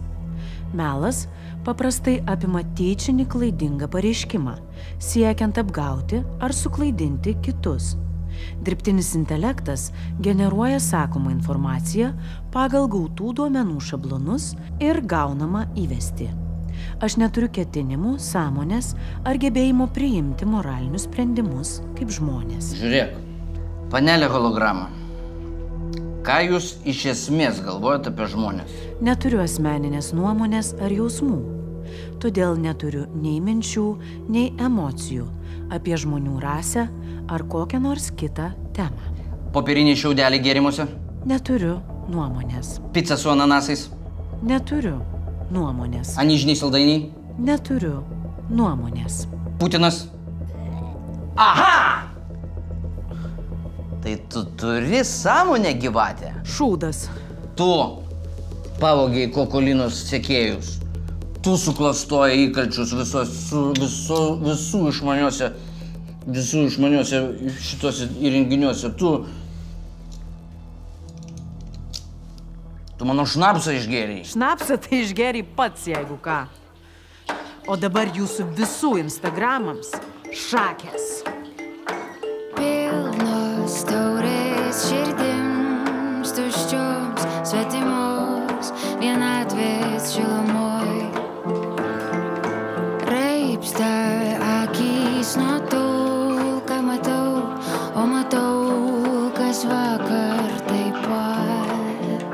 Melas paprastai apima tyčinį klaidingą pareiškimą, siekiant apgauti ar suklaidinti kitus. Dirbtinis intelektas generuoja sakomą informaciją pagal gautų duomenų šablonus ir gaunamą įvestį. Aš neturiu ketinimų, sąmonės ar gebėjimo priimti moralinius sprendimus kaip žmonės. Žiūrėk, panelė holograma. Ką jūs iš esmės galvojate apie žmonės? Neturiu asmeninės nuomonės ar jausmų. Todėl neturiu nei minčių, nei emocijų apie žmonių rasę ar kokią nors kitą temą. Popieriniai šiaudeliai gėrimuose? Neturiu nuomonės. Pica su ananasais? Neturiu nuomonės. Anyžiniai saldainiai? Neturiu nuomonės. Putinas? Aha! Tai tu turi sąmonę gyvatę? Šūdas. Tu pavogiai Kokolinos sekėjus. Tu suklastoji įkalčius visų išmaniuose šituose įrenginiuose. Tu mano šnapsą išgėrei. Šnapsą tai išgėrei pats, jeigu ką. O dabar jūsų visų Instagramams šakės. Pilnos taurės širdims tuščioms svetimos vienatvės šilumoj. Raipsta akys nuo tol, ką matau, o matau, kas vakar taip pat.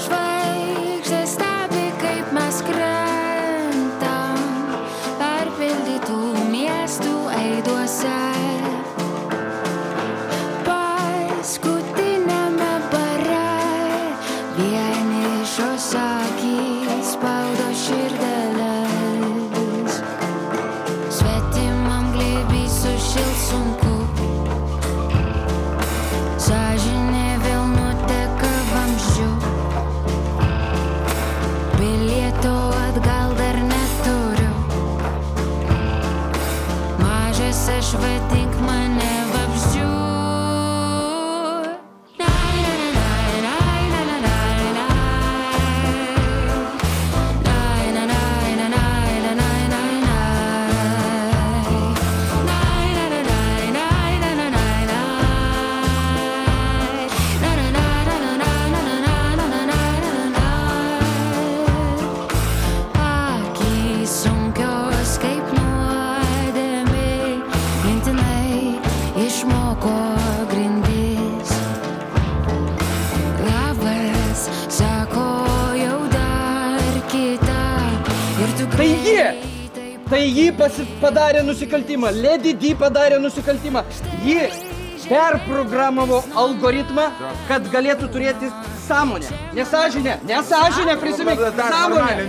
Žvaigždės stebi, kaip mes krentam perpildytų miestų aiduose. Paskutiniame bare vienišos akys spaudo širdeles. Svetimam glėby sušils sunku. Sąžinė vėl nuteka vamzdžiu. Bilieto atgal dar neturiu. Mažas aš vadink mane vabzdžiu. Tai ji padarė nusikaltimą, Lady D padarė nusikaltimą. Ji perprogramavo algoritmą, kad galėtų turėti sąmonę. Nesąžinę, prisimink.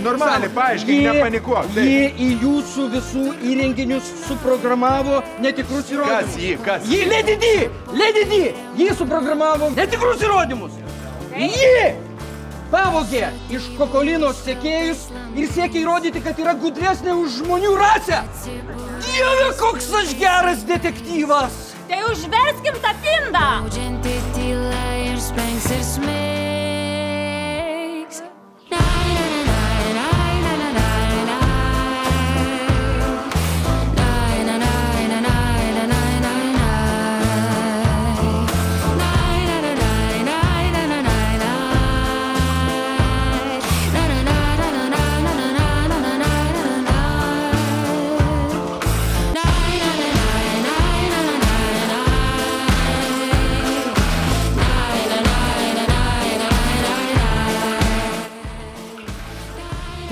Normaliai, paaiškink, nepanikuok. Ji į jūsų visų įrenginius suprogramavo netikrus įrodymus. Kas? Ji, Lady D, ji suprogramavo netikrus įrodymus. Ji pavogė iš Kokolinos sekėjus ir siekė įrodyti, kad yra gudresnė už žmonių rasę. Dieve, koks aš geras detektyvas! Tai užverskim tą pindą! Audžianti tyla ir spengs ir smeigs.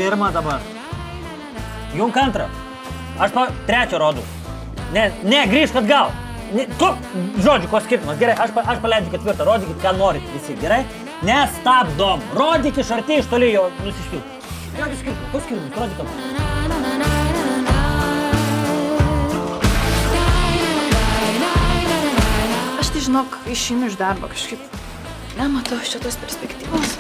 Pirmą dabar. Junk antrą. Aš trečią rodu. Ne, grįžk atgal. Žodžiu, ko skirtumas. Gerai, aš paleidžiu ketvirtą. Rodykit, ką norit visi, gerai? Nestabdom. Rodyk iš arti, iš toli jau nusišvilk. Jokio skirtumas. Ko skirtumas? Rodyk ką. Aš tai žinok, išeinu iš darbo kažkaip. Nematau šitos perspektyvos.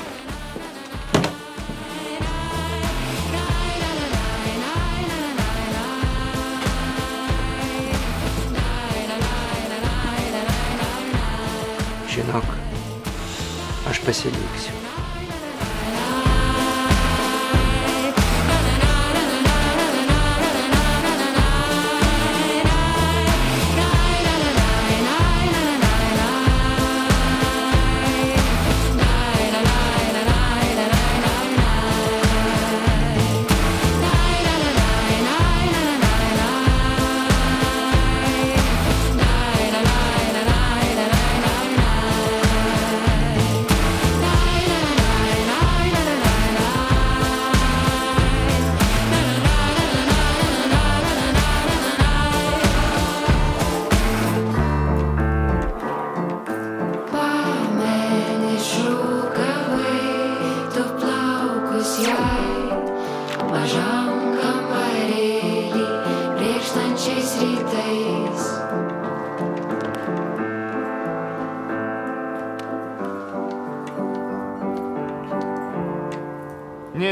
Žinok, aš pasiliksiu.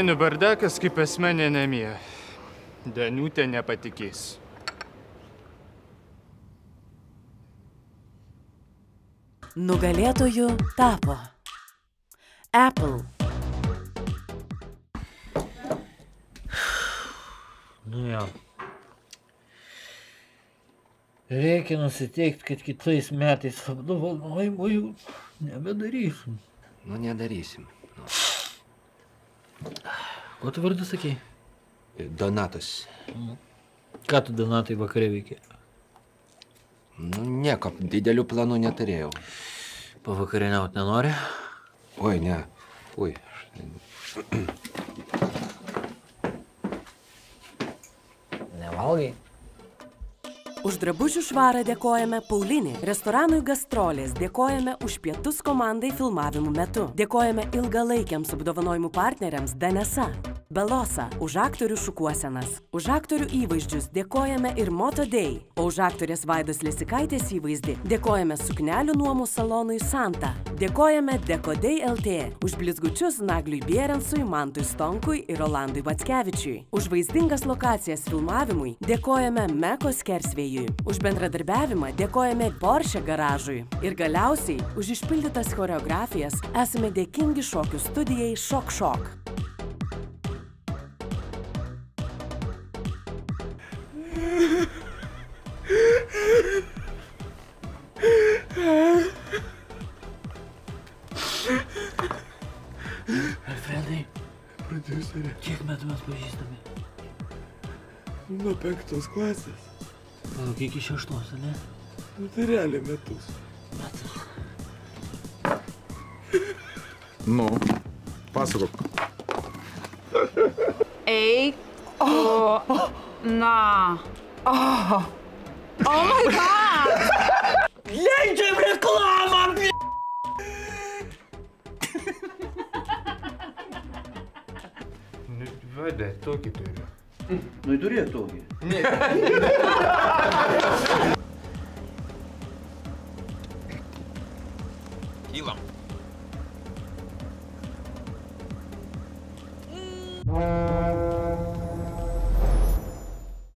Kėdainių bardakas kaip asmenė namie. Daniutė nepatikės. Nugalėtojų tapo Apple. Nu jo. Reikia nusiteikti, kad kitais metais apdovanojimų jau nebedarysim. Nu, nedarysim. Ko tu vardu sakei? Donatas. Ką tu, Donatai, vakare veikė? Nu, nieko, didelių planų neturėjau. Pavakarieniaut nenori? Oi, ne. Ui. Nevalgai? Už drabužių švarą dėkojame Paulinį. Restoranui Gastrolės dėkojame už pietus komandai filmavimų metu. Dėkojame ilgalaikiams apdovanojimų partneriams Danesa, Belosa, už aktorių šukuosenas. Už aktorių įvaizdžius dėkojame ir Moto Day. O už aktorės Vaidos Lesikaitės įvaizdį dėkojame suknelių nuomų salonui Santa. Dėkojame Dekodei LT. Už blizgučius Nagliui Bierensui, Mantui Stonkui ir Rolandui Vackevičiui. Už vaizdingas lokacijas filmavimui dėkojame Mekos Kersvėjui. Už bendradarbiavimą dėkojame Porsche garažui. Ir galiausiai už išpildytas choreografijas esame dėkingi šokių studijai Šok Šok. Alfredai, Prodiuserė. kiek metų mes pažįstami? Nuo 5 klasės. Palauk, iki 6, ne? Nu, tai realiai metus. Nu, pasakok. Eik. Na. Oh my god! Leidžiam reklamą, bl***! Vaidai, tokį turiu. Nu, turėjo tokį. Ne. Kylam.